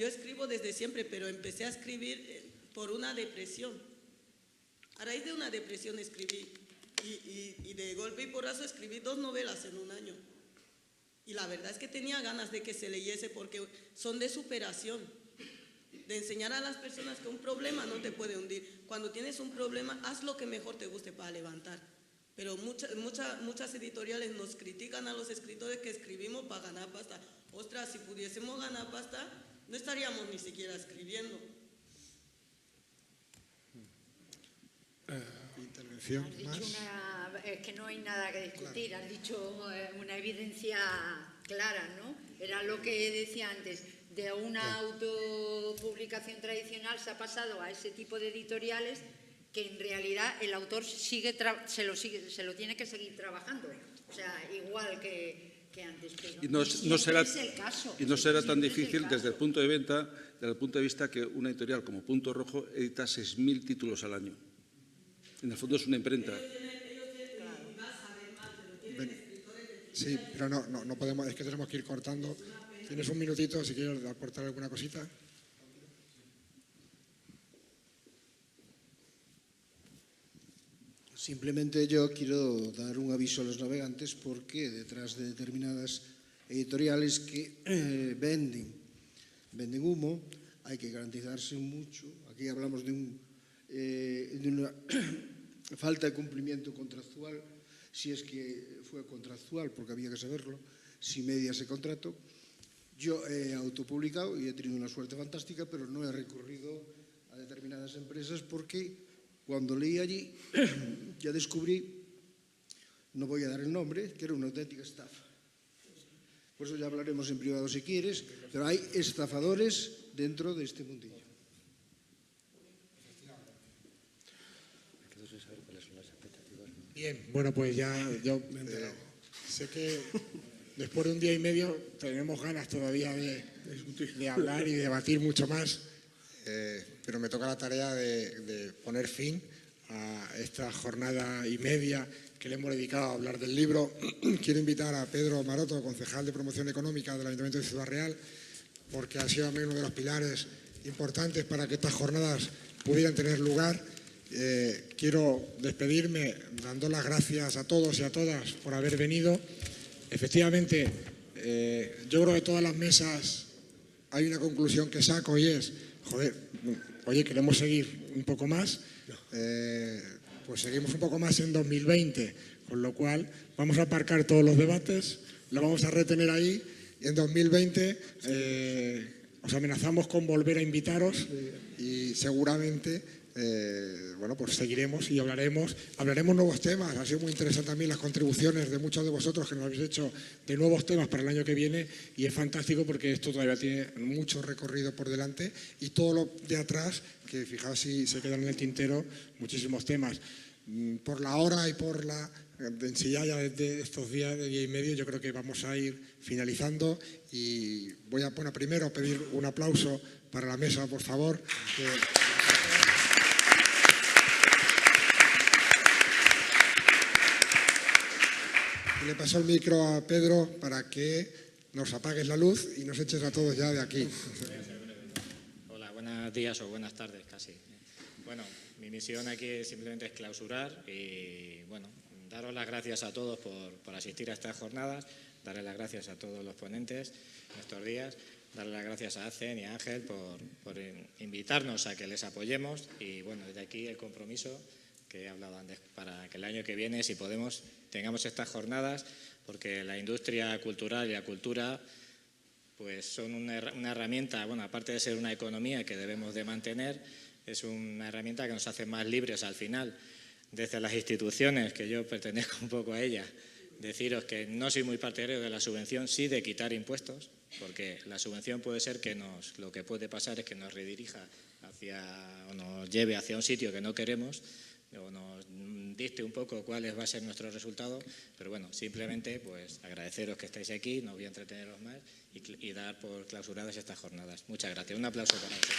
escribo desde siempre, pero empecé a escribir por una depresión. A raíz de una depresión escribí y de golpe y porrazo escribí 2 novelas en un año. Y la verdad es que tenía ganas de que se leyese porque son de superación, de enseñar a las personas que un problema no te puede hundir. Cuando tienes un problema, haz lo que mejor te guste para levantar. Pero muchas editoriales nos critican a los escritores que escribimos para ganar pasta. Ostras, si pudiésemos ganar pasta, no estaríamos ni siquiera escribiendo. Intervención Has dicho más. que no hay nada que discutir, has dicho una evidencia clara, ¿no? Era lo que decía antes, de una autopublicación tradicional se ha pasado a ese tipo de editoriales que en realidad el autor se lo tiene que seguir trabajando, o sea, igual que antes. Pero y no será tan difícil desde el punto de vista que una editorial como Punto Rojo edita 6.000 títulos al año. En el fondo es una imprenta. Sí, pero no podemos, es que tenemos que ir cortando. Tienes un minutito si quieres aportar alguna cosita. Simplemente yo quiero dar un aviso a los navegantes porque detrás de determinadas editoriales que venden humo hay que garantizarse mucho. Aquí hablamos de una falta de cumplimiento contractual, si es que fue contractual, porque había que saberlo, si media ese contrato. Yo he autopublicado y he tenido una suerte fantástica, pero no he recurrido a determinadas empresas porque cuando leí allí ya descubrí, no voy a dar el nombre, que era una auténtica estafa. Por eso ya hablaremos en privado si quieres, pero hay estafadores dentro de este mundillo. Bien, bueno, pues ya yo sé que después de un día y medio tenemos ganas todavía de hablar y de debatir mucho más, pero me toca la tarea de poner fin a esta jornada y media que le hemos dedicado a hablar del libro. Quiero invitar a Pedro Maroto, concejal de Promoción Económica del Ayuntamiento de Ciudad Real, porque ha sido uno de los pilares importantes para que estas jornadas pudieran tener lugar. Quiero despedirme dando las gracias a todos y a todas por haber venido. Efectivamente, yo creo que todas las mesas hay una conclusión que saco y es, queremos seguir un poco más, pues seguimos un poco más en 2020, con lo cual vamos a aparcar todos los debates, lo vamos a retener ahí y en 2020 os amenazamos con volver a invitaros y seguramente pues seguiremos y hablaremos nuevos temas. Ha sido muy interesante también las contribuciones de muchos de vosotros que nos habéis hecho de nuevos temas para el año que viene y es fantástico porque esto todavía tiene mucho recorrido por delante y todo lo de atrás, que fijaos si se quedan en el tintero muchísimos temas. Por la hora y por la densidad ya de estos días de día y medio, yo creo que vamos a ir finalizando y voy a primero pedir un aplauso para la mesa, por favor. Le paso el micro a Pedro para que nos apagues la luz y nos eches a todos ya de aquí. Hola, buenos días o buenas tardes casi. Bueno, mi misión aquí simplemente es clausurar y, daros las gracias a todos por asistir a estas jornadas, darles las gracias a todos los ponentes en estos días, darle las gracias a ACEN y a Ángel por invitarnos a que les apoyemos y, desde aquí el compromiso que he hablado antes, para que el año que viene, si podemos, tengamos estas jornadas, porque la industria cultural y la cultura pues son una herramienta, aparte de ser una economía que debemos de mantener, es una herramienta que nos hace más libres al final. Desde las instituciones, que yo pertenezco un poco a ellas, deciros que no soy muy partidario de la subvención, sí de quitar impuestos, porque la subvención puede ser que lo que puede pasar es que nos redirija o nos lleve hacia un sitio que no queremos, o nos dicte un poco cuál va a ser nuestro resultado, pero simplemente pues agradeceros que estáis aquí, no voy a entreteneros más y dar por clausuradas estas jornadas. Muchas gracias. Un aplauso para vosotros.